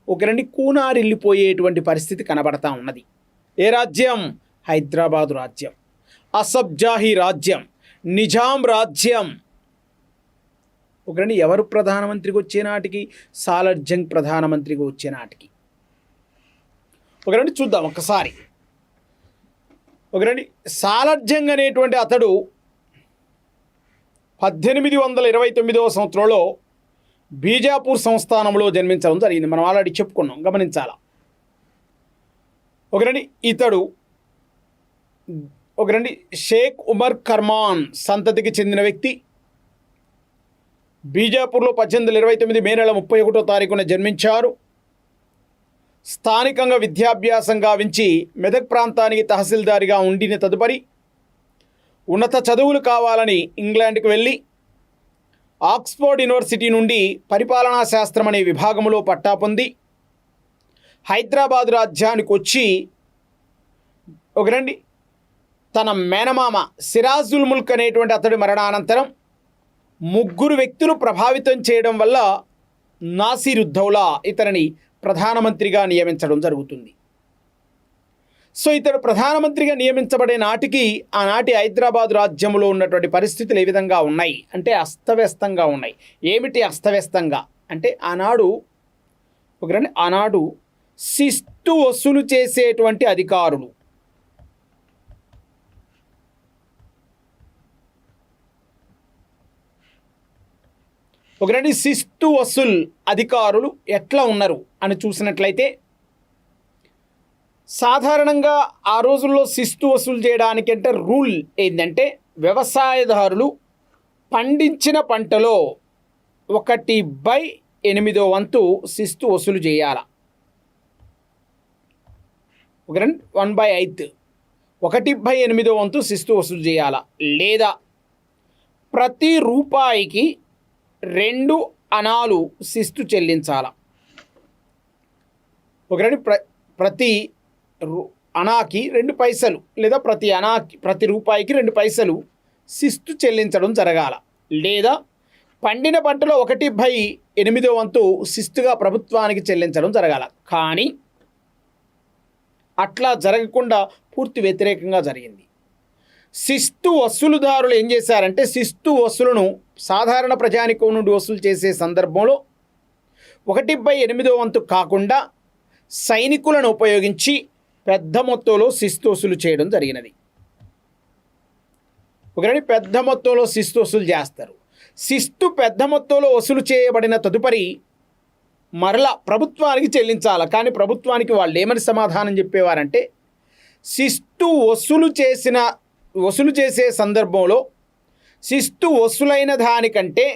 ఒకరండి కూనారిల్లిపోయేటువంటి పరిస్థితి కనబడతా ఉన్నది. ఏ రాజ్యం? హైదరాబాదు రాజ్యం, అసబ్జాహీ రాజ్యం, నిజాం రాజ్యం. ఒకరండి ఎవరు ప్రధానమంత్రికి వచ్చే నాటికి? సాలార్జంగ్ ప్రధానమంత్రికి వచ్చే నాటికి ఒకరండి చూద్దాం ఒక్కసారి. ఒకరండి సాలర్జంగ్ అనేటువంటి అతడు 1829 సంవత్సరంలో బీజాపూర్ సంస్థానంలో జన్మించడం జరిగింది. మనం ఆల్రెడీ చెప్పుకున్నాం, గమనించాలా. ఒకరండి ఇతడు ఒకరండి షేక్ ఉమర్ కర్మాన్ సంతతికి చెందిన వ్యక్తి. బీజాపూర్లో 1829 మే నెల 31వ తారీఖున జన్మించారు. స్థానికంగా విద్యాభ్యాసం గావించి మెదక్ ప్రాంతానికి తహసీల్దారిగా ఉండిన తదుపరి ఉన్నత చదువులు కావాలని ఇంగ్లాండ్కి వెళ్ళి ఆక్స్ఫోర్డ్ యూనివర్సిటీ నుండి పరిపాలనా శాస్త్రం అనే విభాగంలో పట్టా పొంది హైదరాబాద్ రాజ్యానికి వచ్చి ఒకరండి తన మేనమామ సిరాజుల్ ముల్క్ అనేటువంటి అతడి మరణానంతరం 3 వ్యక్తులు ప్రభావితం చేయడం వల్ల నాసిరుద్దౌలా ఇతనిని ప్రధానమంత్రిగా నియమించడం జరుగుతుంది. సో ఇతడు ప్రధానమంత్రిగా నియమించబడే నాటికి ఆనాటి హైదరాబాద్ రాజ్యంలో ఉన్నటువంటి పరిస్థితులు ఏ విధంగా ఉన్నాయి అంటే అస్తవ్యస్తంగా ఉన్నాయి. ఏమిటి అస్తవ్యస్తంగా అంటే ఆనాడు శిస్తు వసూలు చేసేటువంటి అధికారులు, శిస్తు వసూల్ అధికారులు ఎట్లా ఉన్నారు అని చూసినట్లయితే, సాధారణంగా ఆ రోజుల్లో శిస్తు వసూలు చేయడానికి అంటే రూల్ ఏంటంటే వ్యవసాయదారులు పండించిన పంటలో 1/8 వంతు శిస్తు వసూలు చేయాల. 1/8 1/8 వంతు శిస్తు వసూలు చేయాల, లేదా ప్రతి రూపాయికి 2 అణాలు శిస్తు చెల్లించాల. ప్రతి అణాకి 2 పైసలు లేదా ప్రతి రూపాయికి 2 పైసలు శిస్తు చెల్లించడం జరగాల, లేదా పండిన పంటలో 1/8 వంతు శిస్తుగా ప్రభుత్వానికి చెల్లించడం జరగాల. కానీ అట్లా జరగకుండా పూర్తి వ్యతిరేకంగా జరిగింది. శిస్తు వసూలుదారులు ఏం చేశారంటే శిస్తు వసూలును సాధారణ ప్రజానికం నుండి వసూలు చేసే సందర్భంలో 1/8 వంతు కాకుండా సైనికులను ఉపయోగించి పెద్ద మొత్తంలో శిస్తు వసూలు చేయడం జరిగినది. పెద్ద మొత్తంలో శిస్తు వసూలు చేస్తారు. శిస్తు పెద్ద మొత్తంలో వసూలు చేయబడిన తదుపరి మరలా ప్రభుత్వానికి చెల్లించాలి. కానీ ప్రభుత్వానికి వాళ్ళు ఏమని సమాధానం చెప్పేవారంటే శిస్తు వసూలు చేసే సందర్భంలో శిస్తు వసూలైన దానికంటే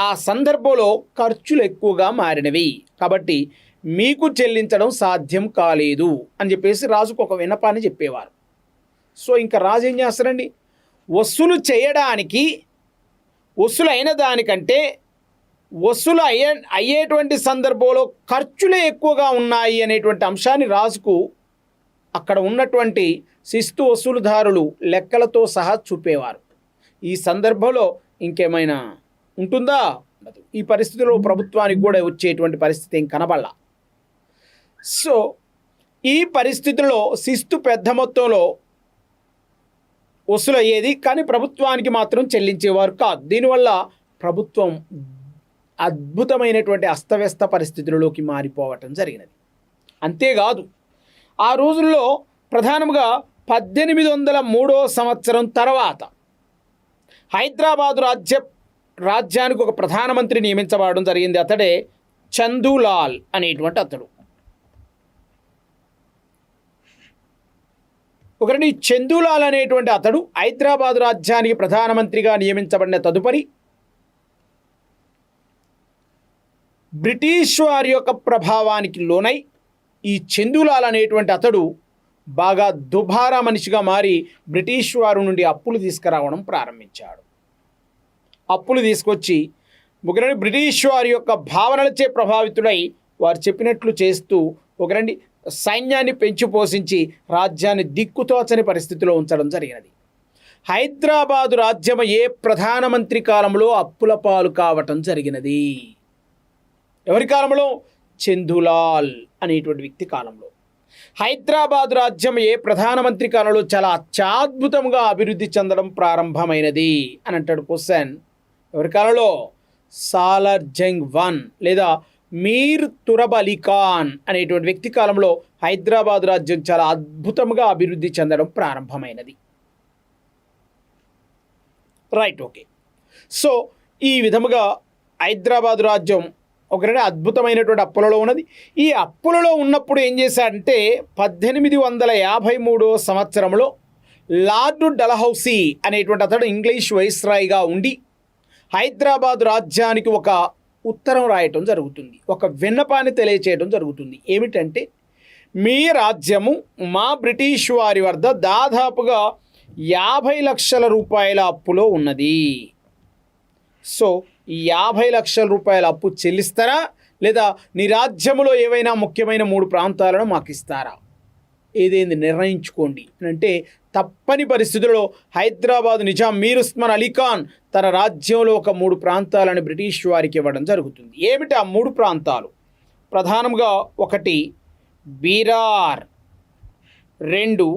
ఆ సందర్భంలో ఖర్చులు ఎక్కువగా మారినవి కాబట్టి మీకు చెల్లించడం సాధ్యం కాలేదు అని చెప్పేసి రాజుకు ఒక విన్నపాన్ని చెప్పేవారు. సో ఇంకా రాజు ఏం చేస్తారండి, వసూలు చేయడానికి వసూలైన దానికంటే వసూలు అయ్యేటువంటి సందర్భంలో ఖర్చులే ఎక్కువగా ఉన్నాయి అనేటువంటి అంశాన్ని రాజుకు అక్కడ ఉన్నటువంటి శిస్తు వసూలుదారులు లెక్కలతో సహా చూపేవారు. ఈ సందర్భంలో ఇంకేమైనా ఉంటుందా? ఈ పరిస్థితిలో ప్రభుత్వానికి కూడా వచ్చేటువంటి పరిస్థితి ఏం కనబడలా. సో ఈ పరిస్థితుల్లో శిస్తు పెద్ద మొత్తంలో వసూలు అయ్యేది, కానీ ప్రభుత్వానికి మాత్రం చెల్లించేవారు కాదు. దీనివల్ల ప్రభుత్వం అద్భుతమైనటువంటి అస్తవ్యస్త పరిస్థితులలోకి మారిపోవటం జరిగినది. అంతేకాదు ఆ రోజుల్లో ప్రధానంగా 1803 సంవత్సరం తర్వాత హైదరాబాదు రాజ్యానికి ఒక ప్రధానమంత్రి నియమించబడడం జరిగింది. అతడే చందూలాల్ అనేటువంటి అతడు. చందూలాల్ అనేటువంటి అతడు హైదరాబాదు రాజ్యానికి ప్రధానమంత్రిగా నియమించబడిన తదుపరి బ్రిటిష్ వారి యొక్క ప్రభావానికి లోనై ఈ చందూలాల్ అనేటువంటి అతడు బాగా దుబారా మనిషిగా మారి బ్రిటిష్ వారి నుండి అప్పులు తీసుకురావడం ప్రారంభించాడు. అప్పులు తీసుకొచ్చి బ్రిటిష్ వారి యొక్క భావనలచే ప్రభావితుడై వారు చెప్పినట్లు చేస్తూ సైన్యాన్ని పెంచి పోషించి రాజ్యాన్ని దిక్కుతోచని పరిస్థితిలో ఉంచడం జరిగినది. హైదరాబాదు రాజ్యం ఏ ప్రధానమంత్రి కాలంలో అప్పుల పాలు కావటం జరిగినది? ఎవరి కాలంలో? చందూలాల్ అనేటువంటి వ్యక్తి కాలంలో. హైదరాబాదు రాజ్యం ఏ ప్రధానమంత్రి కాలంలో చాలా అత్యద్భుతంగా అభివృద్ధి చెందడం ప్రారంభమైనది అని అంటాడు క్వశ్చన్. ఎవరి కాలంలో? సాలార్జంగ్ 1 లేదా మీర్ తురబ్ అలీ ఖాన్ అనేటువంటి వ్యక్తి కాలంలో హైదరాబాద్ రాజ్యం చాలా అద్భుతంగా అభివృద్ధి చెందడం ప్రారంభమైనది. Right, okay. సో ఈ విధముగా హైదరాబాద్ రాజ్యం ఒకటే అద్భుతమైనటువంటి అప్పులలో ఉన్నది. ఈ అప్పులలో ఉన్నప్పుడు ఏం చేశాడంటే 1853 సంవత్సరంలో లార్డ్ డల్హౌసీ అనేటువంటి అతడు ఇంగ్లీష్ వైస్రాయ్గా ఉండి హైదరాబాద్ రాజ్యానికి ఒక ఉత్తరం రాయటం జరుగుతుంది, ఒక విన్నపాన్ని తెలియచేయడం జరుగుతుంది. ఏమిటంటే, మీ రాజ్యము మా బ్రిటిష్ వారి వద్ద దాదాపుగా 50 లక్షల రూపాయల అప్పులో ఉన్నది. సో ఈ 50 లక్షల రూపాయల అప్పు చెల్లిస్తారా, లేదా నీ రాజ్యములో ఏవైనా ముఖ్యమైన 3 ప్రాంతాలను మాకు ఇస్తారా, ఏదేంది నిర్ణయించుకోండి అంటే తప్పని పరిస్థితుల్లో హైదరాబాద్ నిజాం మీర్ ఉస్మాన్ అలీ ఖాన్ తన రాజ్యంలో ఒక 3 ప్రాంతాలను బ్రిటిష్ వారికి ఇవ్వడం జరుగుతుంది. ఏమిటి ఆ 3 ప్రాంతాలు? ప్రధానంగా 1 బీరార్, 2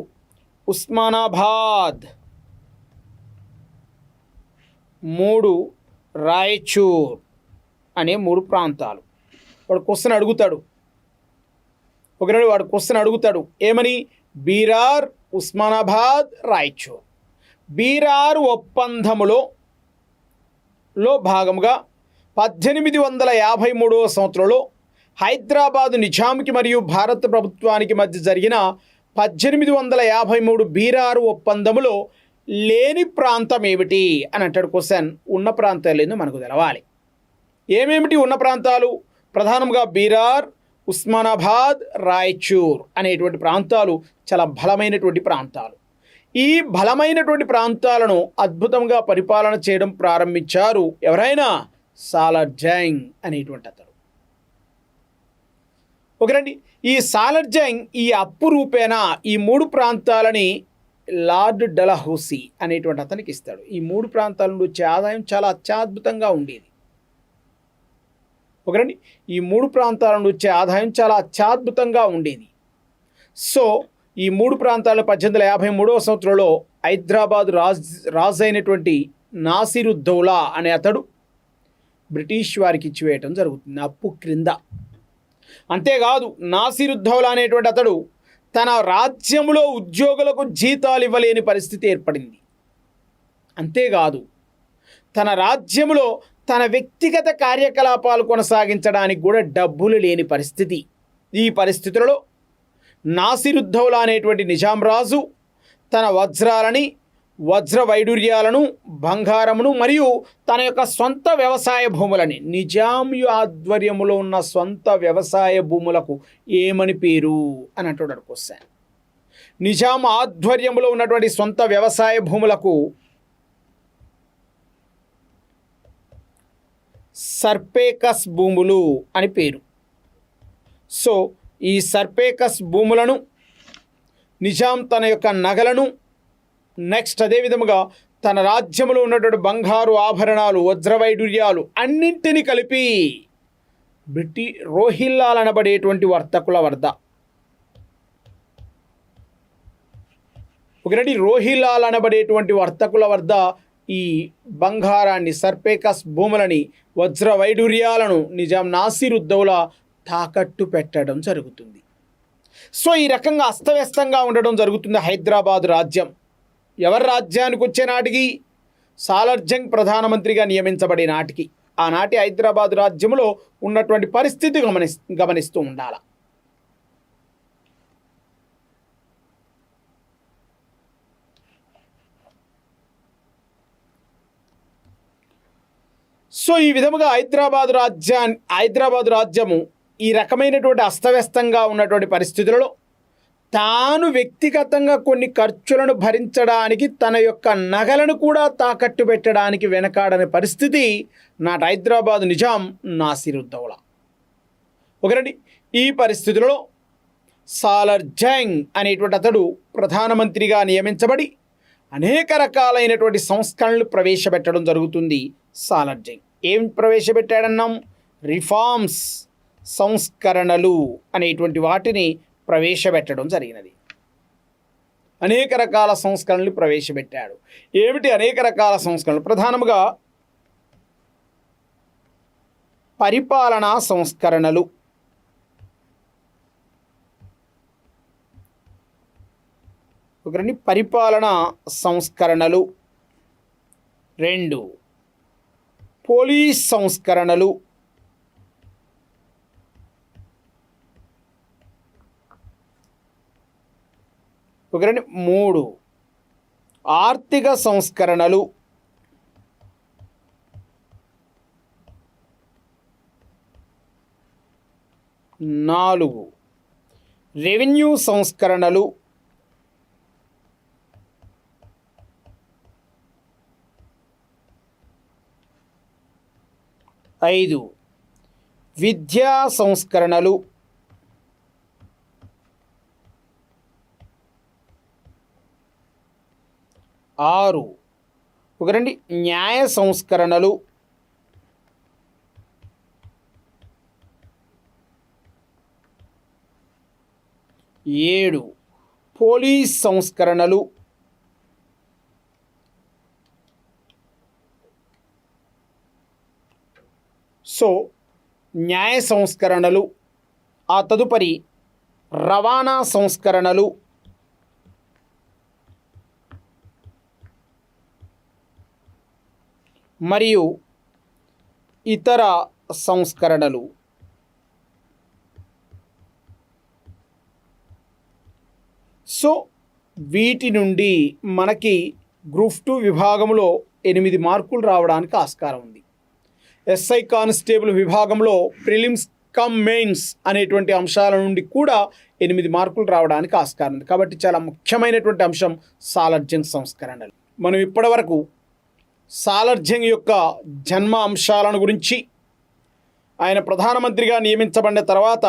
ఉస్మానాబాద్, 3 రాయచూర్ అనే 3 ప్రాంతాలు. వాడు క్వశ్చన్ అడుగుతాడు, ఏమని? బీరార్, ఉస్మానాబాద్, రాయచూర్. బీరార్ ఒప్పందములో భాగముగా 1853 సంవత్సరంలో హైదరాబాదు నిజాంకి మరియు భారత ప్రభుత్వానికి మధ్య జరిగిన 1853 బీరారు ఒప్పందములో లేని ప్రాంతం ఏమిటి అని అంటాడు క్వశ్చన్. ఉన్న ప్రాంతాలు ఏందో మనకు తెలవాలి. ఏమేమిటి ఉన్న ప్రాంతాలు? ప్రధానంగా బీరార్, ఉస్మానాబాద్, రాయచూర్ అనేటువంటి ప్రాంతాలు చాలా బలమైనటువంటి ప్రాంతాలు. ఈ బలమైనటువంటి ప్రాంతాలను అద్భుతంగా పరిపాలన చేయడం ప్రారంభించారు ఎవరైనా? సాలార్ జంగ్ అనేటువంటి అతడు. ఒకరండి, ఈ సాలార్ జంగ్ ఈ అప్పు రూపేణా ఈ 3 ప్రాంతాలని లార్డ్ డల్హౌసీ అనేటువంటి అతనికి ఇస్తాడు. ఈ 3 ప్రాంతాల నుండి వచ్చే ఆదాయం చాలా అత్యద్భుతంగా ఉండేది. ఒకరండి, ఈ 3 ప్రాంతాల నుండి వచ్చే ఆదాయం చాలా అత్యద్భుతంగా ఉండేది. సో ఈ 3 ప్రాంతాలను 1853 సంవత్సరంలో హైదరాబాద్ రాజు అయినటువంటి నాసిరుద్దౌలా అనే అతడు బ్రిటిష్ వారికి ఇచ్చివేయటం జరుగుతుంది అప్పు క్రింద. అంతేకాదు, నాసిరుద్దౌలా అనేటువంటి అతడు తన రాజ్యంలో ఉద్యోగులకు జీతాలు ఇవ్వలేని పరిస్థితి ఏర్పడింది. అంతేకాదు, తన రాజ్యంలో తన వ్యక్తిగత కార్యకలాపాలు కొనసాగించడానికి కూడా డబ్బులు లేని పరిస్థితి. ఈ పరిస్థితులలో నాసిరుద్దౌలా అనేటువంటి నిజాం రాజు తన వజ్రాలని, వజ్ర వైడూర్యాలను, బంగారమును మరియు తన యొక్క సొంత వ్యవసాయ భూములని, నిజాం ఆధ్వర్యంలో ఉన్న సొంత వ్యవసాయ భూములకు ఏమని పేరు అని అంటున్నాడు క్వశ్చన్. నిజాం ఆధ్వర్యంలో ఉన్నటువంటి సొంత వ్యవసాయ భూములకు సర్పేకస్ భూములు అని పేరు. సో ఈ సర్పేకస్ భూములను నిజాం తన యొక్క నగలను, నెక్స్ట్ అదేవిధముగా తన రాజ్యంలో ఉన్నటువంటి బంగారు ఆభరణాలు, వజ్రవైడూర్యాలు అన్నింటినీ కలిపి రోహిల్లాలు అనబడేటువంటి వర్తకుల వద్ద, ఒకటి రోహిల్లాలు అనబడేటువంటి వర్తకుల వద్ద ఈ బంగారాన్ని, సర్పేకస్ భూములని, వజ్ర వైడూర్యాలను నిజాం నాసిరుద్దౌలా తాకట్టు పెట్టడం జరుగుతుంది. సో ఈ రకంగా అస్తవ్యస్తంగా ఉండడం జరుగుతుంది హైదరాబాద్ రాజ్యం. ఎవరి రాజ్యానికి వచ్చే నాటికి? సాలార్ జంగ్ ప్రధానమంత్రిగా నియమించబడే నాటికి ఆనాటి హైదరాబాద్ రాజ్యంలో ఉన్నటువంటి పరిస్థితి గమనిస్తూ ఉండాలి. సో ఈ విధముగా హైదరాబాద్ రాజ్యము ఈ రకమైనటువంటి అస్తవ్యస్తంగా ఉన్నటువంటి పరిస్థితులలో తాను వ్యక్తిగతంగా కొన్ని ఖర్చులను భరించడానికి తన యొక్క నగలను కూడా తాకట్టు పెట్టడానికి వెనకాడని పరిస్థితి నాటి హైదరాబాద్ నిజాం నాసిరుద్దౌలా. ఒకరండి, ఈ పరిస్థితులలో సాలార్ జంగ్ అనేటువంటి అతడు ప్రధానమంత్రిగా నియమించబడి అనేక రకాలైనటువంటి సంస్కరణలు ప్రవేశపెట్టడం జరుగుతుంది. సాలార్ జంగ్ ఏం ప్రవేశపెట్టాడన్నాం? రిఫార్మ్స్, సంస్కరణలు అనేటువంటి వాటిని ప్రవేశపెట్టడం జరిగినది. అనేక రకాల సంస్కరణలు ప్రవేశపెట్టాడు. ఏమిటి అనేక రకాల సంస్కరణలు? ప్రధానంగా పరిపాలనా సంస్కరణలు. ఒకరండి పరిపాలనా సంస్కరణలు. 2 పోలీస్ సంస్కరణలు. 3 ఆర్థిక సంస్కరణలు. 4 రెవెన్యూ సంస్కరణలు. 5 విద్యా సంస్కరణలు. 6 న్యాయ సంస్కరణలు. 7 పోలీస్ సంస్కరణలు. సో న్యాయ సంస్కరణలు, ఆ తదుపరి రవాణా సంస్కరణలు, మరియు ఇతర సంస్కరణలు. సో వీటి నుండి మనకి గ్రూప్ 2 విభాగంలో 8 మార్కులు రావడానికి ఆస్కారం ఉంది. ఎస్ఐ కానిస్టేబుల్ విభాగంలో ప్రిలిమ్స్ కమ్ మెయిన్స్ అనేటువంటి అంశాల నుండి కూడా 8 మార్కులు రావడానికి ఆస్కారం ఉంది. కాబట్టి చాలా ముఖ్యమైనటువంటి అంశం సాలర్జంగ్ సంస్కరణలు. మనం ఇప్పటివరకు సాలర్జంగ్ యొక్క జన్మ అంశాలను గురించి, ఆయన ప్రధానమంత్రిగా నియమించబడిన తర్వాత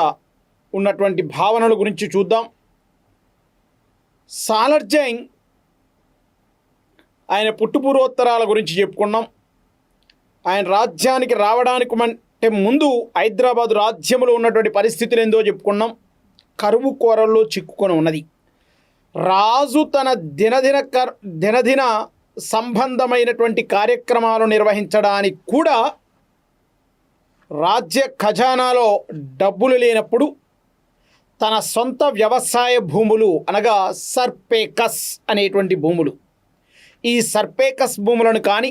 ఉన్నటువంటి భావనల గురించి చూద్దాం. సాలర్జంగ్ ఆయన పుట్టుపూర్వోత్తరాల గురించి చెప్పుకున్నాం. ఆయన రాజ్యానికి రావడానికి ముందు హైదరాబాదు రాజ్యంలో ఉన్నటువంటి పరిస్థితులు ఏందో చెప్పుకున్నాం. కరువు కోరల్లో చిక్కుకొని ఉన్నది. రాజు తన దినదిన సంబంధమైనటువంటి కార్యక్రమాలు నిర్వహించడానికి కూడా రాజ్య ఖజానాలో డబ్బులు లేనప్పుడు తన సొంత వ్యవసాయ భూములు అనగా సర్పేకస్ అనేటువంటి భూములు, ఈ సర్పేకస్ భూములను కానీ,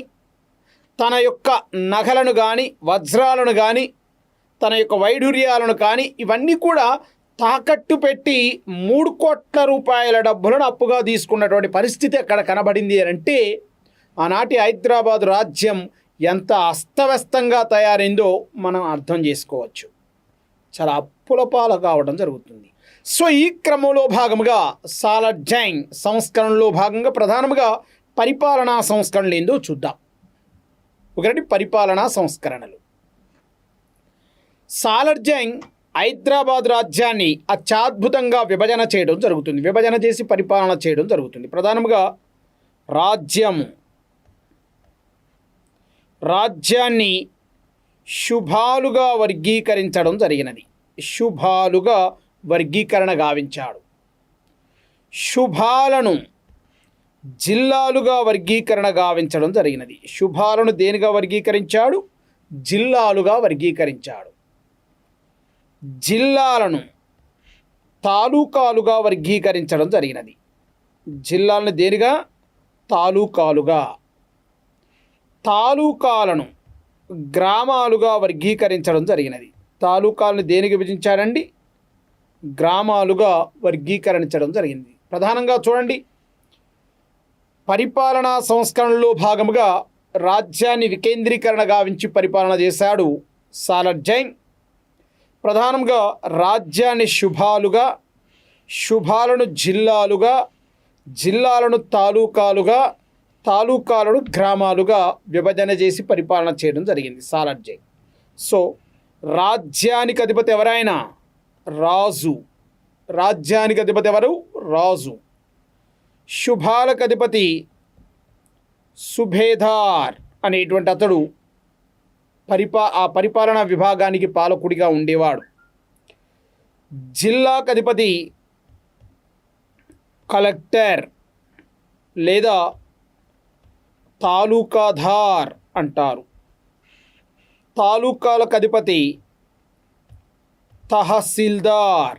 తన యొక్క నగలను కానీ, వజ్రాలను కానీ, తన యొక్క వైఢూర్యాలను కానీ ఇవన్నీ కూడా తాకట్టు పెట్టి 3 కోట్ల రూపాయల డబ్బులను అప్పుగా తీసుకున్నటువంటి పరిస్థితి అక్కడ కనబడింది అని అంటే ఆనాటి హైదరాబాదు రాజ్యం ఎంత అస్తవ్యస్తంగా తయారైందో మనం అర్థం చేసుకోవచ్చు. చాలా అప్పుల పాలు కావడం జరుగుతుంది. సో ఈ క్రమంలో భాగంగా సాలర్జంగ్ సంస్కరణలో భాగంగా ప్రధానంగా పరిపాలనా సంస్కరణలు ఏందో చూద్దాం. పరిపాలనా సంస్కరణలు. సాలర్జంగ్ హైదరాబాద్ రాజ్యాన్ని అత్యద్భుతంగా విభజన చేయడం జరుగుతుంది. విభజన చేసి పరిపాలన చేయడం జరుగుతుంది. ప్రధానంగా రాజ్యాన్ని శుభాలుగా వర్గీకరించడం జరిగినది. శుభాలుగా వర్గీకరణ గావించాడు. శుభాలను జిల్లాలుగా వర్గీకరణ గావించడం జరిగినది. శుభాలను దేనిగా వర్గీకరించాడు? జిల్లాలుగా వర్గీకరించాడు. జిల్లాలను తాలూకాలుగా వర్గీకరించడం జరిగినది. జిల్లాలను దేనిగా? తాలూకాలుగా. తాలూకాలను గ్రామాలుగా వర్గీకరించడం జరిగినది. తాలూకాలను దేనికి విభజించారండి? గ్రామాలుగా వర్గీకరించడం జరిగింది. ప్రధానంగా చూడండి, పరిపాలనా సంస్కరణలో భాగముగా రాజ్యాన్ని వికేంద్రీకరణ గావించి పరిపాలన చేశాడు సాలర్జంగ్. ప్రధానంగా రాజ్యాన్ని శుభాలుగా, శుభాలను జిల్లాలుగా, జిల్లాలను తాలూకాలుగా, తాలూకాలను గ్రామాలుగా విభజన చేసి పరిపాలన చేయడం జరిగింది సాలర్జంగ్. సో రాజ్యానికి అధిపతి ఎవరైనా? రాజు. రాజ్యానికి అధిపతి ఎవరు? రాజు. శుభాలకు అధిపతి సుబేదార్ అనేటువంటి అతడు ఆ పరిపాలనా విభాగానికి పాలకుడిగా ఉండేవాడు. జిల్లాకు అధిపతి కలెక్టర్ లేదా తాలూకాదార్ అంటారు. తాలూకాలకు అధిపతి తహసీల్దార్.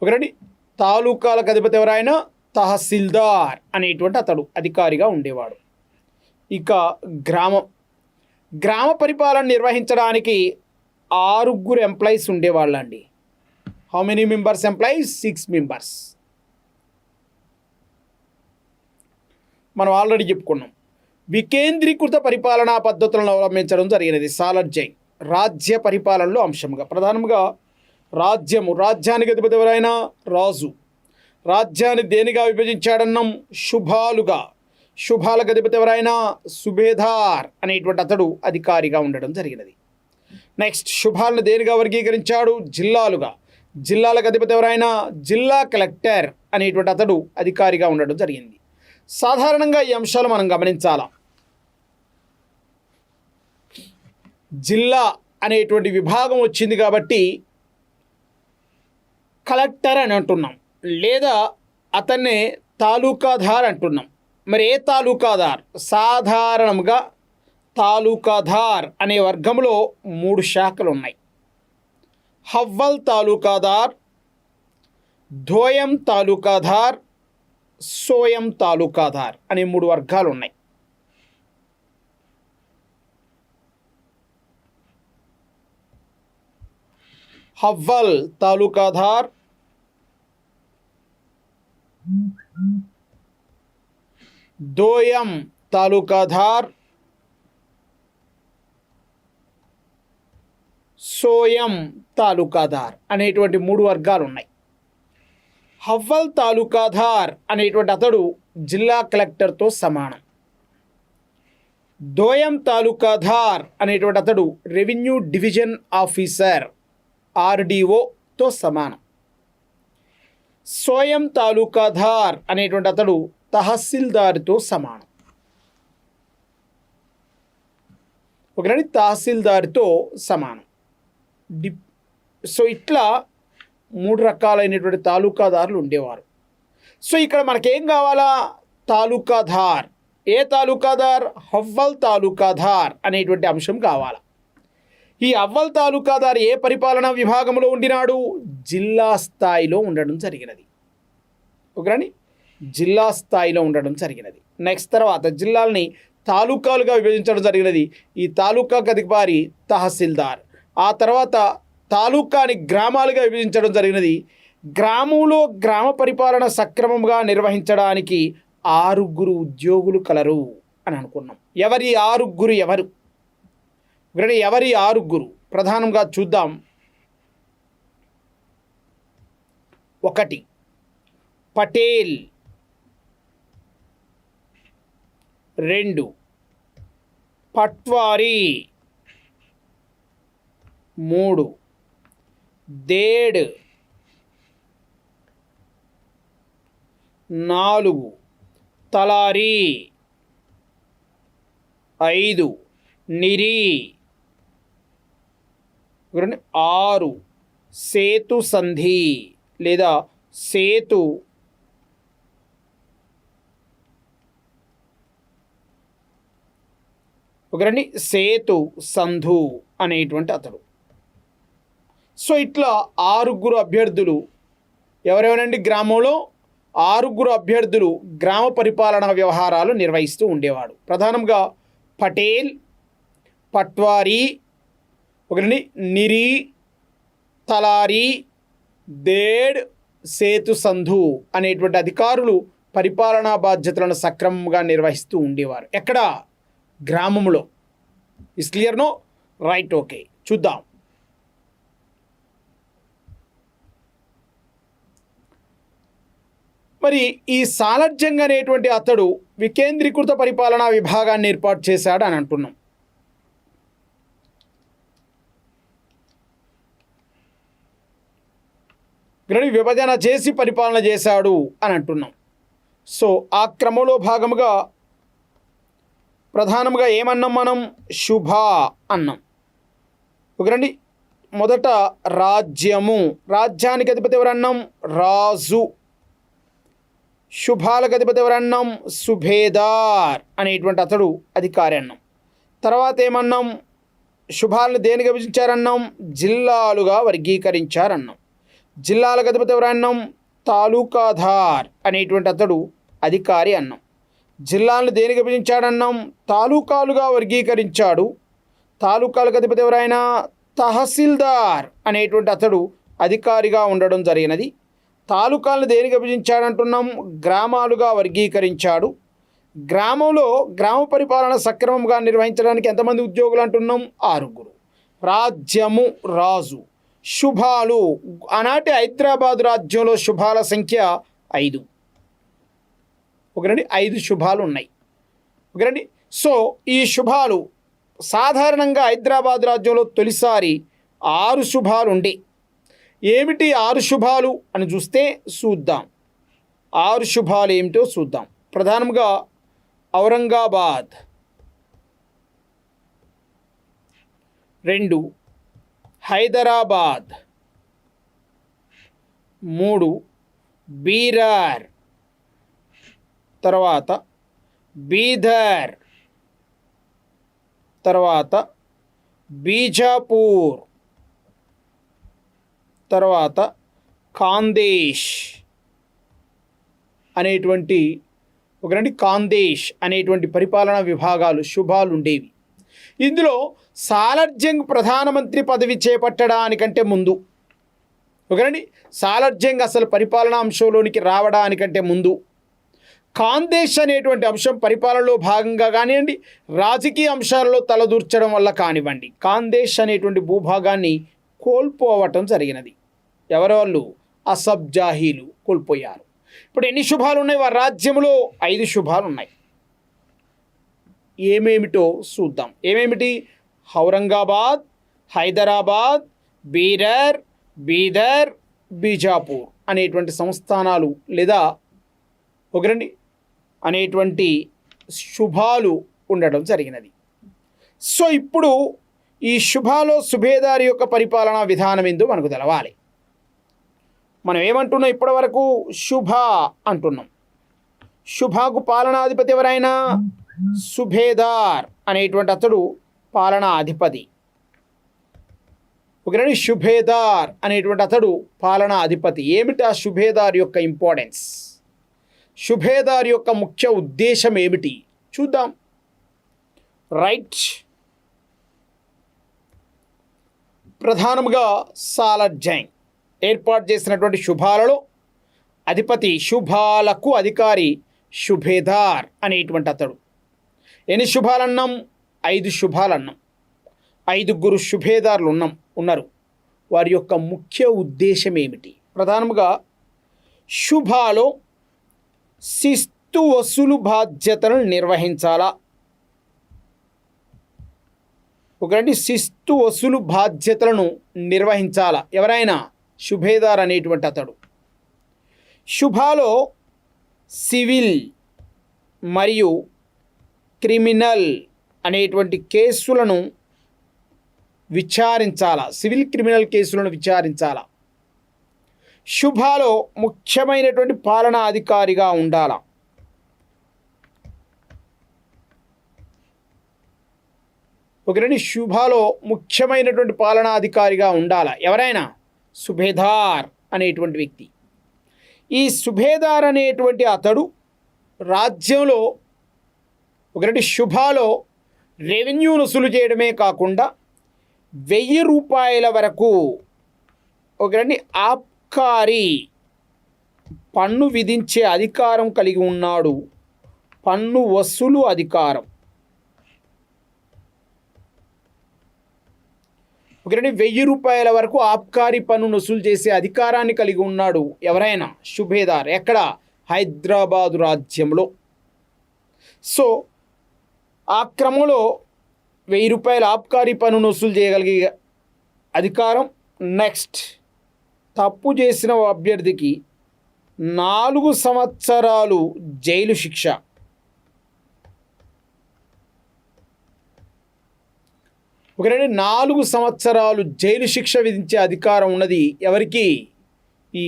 ఒకరండి, తాలూకాలకు అధిపతి ఎవరైనా తహసీల్దార్ అనేటువంటి అతడు అధికారిగా ఉండేవాడు. ఇక గ్రామ పరిపాలన నిర్వహించడానికి 6 ఎంప్లాయీస్ ఉండేవాళ్ళండి. How many members employees? 6 members. మనం ఆల్రెడీ చెప్పుకున్నాం. వికేంద్రీకృత పరిపాలనా పద్ధతులను అవలంబించడం జరిగినది. సాలర్జంగ్ రాజ్య పరిపాలనలో అంశంగా ప్రధానంగా రాజ్యానికి అధిపతి ఎవరైనా రాజు. రాజ్యాన్ని దేనిగా విభజించాడన్నాం? శుభాలకు అధిపతి ఎవరైనా సుబేదార్ అనేటువంటి అతడు అధికారిగా ఉండడం జరిగినది. నెక్స్ట్, శుభాలను దేనిగా వర్గీకరించాడు? జిల్లాలకు అధిపతి ఎవరైనా జిల్లా కలెక్టర్ అనేటువంటి అతడు అధికారిగా ఉండడం జరిగింది. సాధారణంగా ఈ అంశాలు మనం గమనించాలా. జిల్లా అనేటువంటి విభాగం వచ్చింది కాబట్టి కలెక్టర్ అని అంటున్నాం, లేదా అతన్నే తాలూకాదార్ అంటున్నాం. మరి ఏ తాలూకాదార్? సాధారణంగా తాలూకాదార్ అనే వర్గంలో 3 శాఖలు ఉన్నాయి. హవ్వల్ తాలూకాదార్, ధోయం తాలూకాదార్, సోయం తాలూకాదార్ అనే 3 వర్గాలు ఉన్నాయి. హవ్వల్ తాలూకాదార్, దోయం తాలూకాదార్, సోయం తాలూకాదార్ అనేటువంటి 3 వర్గాలు ఉన్నాయి. హవ్వల్ తాలూకాదార్ అనేటువంటి అతడు జిల్లా కలెక్టర్తో సమానం. దోయం తాలూకాదార్ అనేటువంటి అతడు రెవెన్యూ డివిజన్ ఆఫీసర్ RDOతో సమానం. సోయం తాలూకాదార్ అనేటువంటి అతడు తహసీల్దార్తో సమానం. ఒకటి తహసీల్దార్తో సమానం. సో ఇట్లా 3 రకాలైనటువంటి తాలూకాదారులు ఉండేవారు. సో ఇక్కడ మనకేం కావాలా? తాలూకాదార్. ఏ తాలూకాదార్? హవ్వల్ తాలూకాదార్ అనేటువంటి అంశం కావాలా. ఈ అవ్వల్ తాలూకాదార్ ఏ పరిపాలనా విభాగంలో ఉండినాడు? జిల్లా స్థాయిలో ఉండడం జరిగినది. ఒకరని జిల్లా స్థాయిలో ఉండడం జరిగినది. నెక్స్ట్ తర్వాత జిల్లాలని తాలూకాలుగా విభజించడం జరిగినది. ఈ తాలూకాకు అధికారి తహసీల్దార్. ఆ తర్వాత తాలూకాని గ్రామాలుగా విభజించడం జరిగినది. గ్రామంలో గ్రామ పరిపాలన సక్రమంగా నిర్వహించడానికి 6 ఉద్యోగులు కలరు అని అనుకున్నాం. ఎవరి 6? ఎవరి 6? ప్రధానంగా చూద్దాం. 1 పటేల్, 2 పట్వారీ, 3 దేడ్, 4 తలారి, 5 నిరి, 6 సేతు సంధి లేదా సేతు సేతు సంధు అనేటువంటి అతడు. సో ఇట్లా 6 అభ్యర్థులు ఎవరెవరండి? గ్రామంలో 6 అభ్యర్థులు గ్రామ పరిపాలనా వ్యవహారాలు నిర్వహిస్తూ ఉండేవాడు. ప్రధానంగా పటేల్, పట్వారీ, నిరి, తలారి, దేడ్, సేతు సంధు అనేటువంటి అధికారులు పరిపాలనా బాధ్యతలను సక్రమంగా నిర్వహిస్తూ ఉండేవారు. ఎక్కడ? గ్రామంలో. Is clear? No? Right, okay. చూద్దాం. మరి ఈ సాలర్జంగ్ అనేటువంటి అతడు వికేంద్రీకృత పరిపాలనా విభాగాన్ని ఏర్పాటు చేశాడు అని అంటున్నాం. విభజన చేసి పరిపాలన చేశాడు అని అంటున్నాం. సో ఆ క్రమంలో భాగముగా ప్రధానంగా ఏమన్నాం మనం? శుభ అన్నాం. మొదట రాజ్యము, రాజ్యానికి అధిపతి ఎవరన్నాం? రాజు. శుభాలకు అధిపతి ఎవరన్నాం? సుభేదార్ అనేటువంటి అతడు అధికారి అన్నాం. తర్వాత ఏమన్నాం? శుభాలను దేనికి విభజించారన్నాం? జిల్లాలుగా వర్గీకరించారన్నాం. జిల్లాలకు అధిపతి ఎవరన్నాం? తాలూకాదార్ అనేటువంటి అతడు అధికారి అన్నాం. జిల్లాలను దేనికి విభజించాడన్నాం? తాలూకాలుగా వర్గీకరించాడు. తాలూకాలకు అధిపతి ఎవరైనా? తహసీల్దార్ అనేటువంటి అతడు అధికారిగా ఉండడం జరిగినది. తాలూకాలను దేనికి విభజించాడంటున్నాం? గ్రామాలుగా వర్గీకరించాడు. గ్రామంలో గ్రామ పరిపాలన సక్రమంగా నిర్వహించడానికి ఎంతమంది ఉద్యోగులు అంటున్నాం? 6. రాజ్యము, రాజు. శుభాలు, ఆనాటి హైదరాబాదు రాజ్యంలో శుభాల సంఖ్య 5. ఒకరండి 5 శుభాలు ఉన్నాయి. ఒకరండి. సో ఈ శుభాలు సాధారణంగా హైదరాబాద్ రాజ్యంలో తొలిసారి 6 శుభాలు ఉండే. ఏమిటి 6 శుభాలు అని చూద్దాం. 6 శుభాలు ఏమిటో చూద్దాం. ప్రధానంగా ఔరంగాబాద్, 2 హైదరాబాద్, 3 బీరర్, తర్వాత బీదర్, తర్వాత బీజాపూర్, తర్వాత ఖాందేశ్ అనేటువంటి ఖాందేశ్ అనేటువంటి పరిపాలనా విభాగాలు శుభాలు ఉండేవి. ఇందులో సాలార్జంగ్ ప్రధానమంత్రి పదవి చేపట్టడానికంటే ముందు సాలార్జంగ్ అసలు పరిపాలనా అంశంలోనికి రావడానికంటే ముందు ఖాందేశ్ అనేటువంటి అంశం పరిపాలనలో భాగంగా కానివ్వండి, రాజకీయ అంశాలలో తలదూర్చడం వల్ల కానివ్వండి, ఖాందేశ్ అనేటువంటి భూభాగాన్ని కోల్పోవటం జరిగినది. ఎవరు? అసఫ్ జాహీలు కోల్పోయారు. ఇప్పుడు ఎన్ని శుభాలు ఉన్నాయి? వారి రాజ్యంలో 5 శుభాలు ఉన్నాయి. ఏమేమిటో చూద్దాం. ఏమేమిటి? ఔరంగాబాద్, హైదరాబాద్, బీరర్, బీదర్, బీజాపూర్ అనేటువంటి సంస్థానాలు లేదా అనేటువంటి శుభాలు ఉండడం జరిగినది. సో ఇప్పుడు ఈ శుభాలో సుభేదారి యొక్క పరిపాలనా విధానం ఏందో మనకు తెలవాలి. మనం ఏమంటున్నాం? ఇప్పటి వరకు శుభ అంటున్నాం. శుభాకు పాలనాధిపతి ఎవరైనా? సుభేదార్ అనేటువంటి అతడు పాలనా అధిపతి. శుభేదార్ అనేటువంటి అతడు పాలనా అధిపతి. ఏమిటి ఆ శుభేదార్ యొక్క ఇంపార్టెన్స్? శుభేదార్ యొక్క ముఖ్య ఉద్దేశం ఏమిటి చూద్దాం. రైట్. ప్రధానంగా సాలార్జంగ్ ఏర్పాటు చేసినటువంటి శుభాలలో అధిపతి, శుభాలకు అధికారి శుభేదార్ అనేటువంటి అతడు. ఎన్ని శుభాలన్నాం? 5 శుభాలన్నాం. 5 శుభేదారులు ఉన్నారు. వారి యొక్క ముఖ్య ఉద్దేశం ఏమిటి? ప్రధానంగా శుభాలో శిస్తు వసూలు బాధ్యతలను నిర్వహించాలా? శిస్తు వసూలు బాధ్యతలను నిర్వహించాలా ఎవరైనా? శుభేదార్ అనేటువంటి అతడు. శుభాలో సివిల్ మరియు క్రిమినల్ అనేటువంటి కేసులను విచారించాలా? సివిల్ క్రిమినల్ కేసులను విచారించాలా? శుభాలో ముఖ్యమైనటువంటి పాలనా అధికారిగా ఉండాలా? శుభాలో ముఖ్యమైనటువంటి పాలనాధికారిగా ఉండాలా ఎవరైనా? సుభేదార్ అనేటువంటి వ్యక్తి. ఈ సుభేదార్ అనేటువంటి అతడు రాజ్యంలో శుభాలో రెవెన్యూ వసూలు చేయడమే కాకుండా 1000 రూపాయల వరకు ఆబ్కారీ పన్ను విధించే అధికారం కలిగి ఉన్నాడు. పన్ను వసూలు అధికారం. 1000 రూపాయల వరకు ఆబ్కారీ పన్ను వసూలు చేసే అధికారాన్ని కలిగి ఉన్నాడు ఎవరైనా? శుభేదార్. ఎక్కడ? హైదరాబాదు రాజ్యంలో. సో ఆ క్రమంలో 1000 రూపాయల ఆబ్కారీ పన్నును వసూలు చేయగలిగే అధికారం. నెక్స్ట్, తప్పు చేసిన అభ్యర్థికి 4 సంవత్సరాలు జైలు శిక్ష. ఒకరండి 4 సంవత్సరాలు జైలు శిక్ష విధించే అధికారం ఉన్నది ఎవరికి? ఈ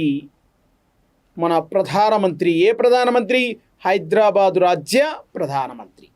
మన ప్రధానమంత్రి. ఏ ప్రధానమంత్రి? హైదరాబాదు రాజ్య ప్రధానమంత్రి.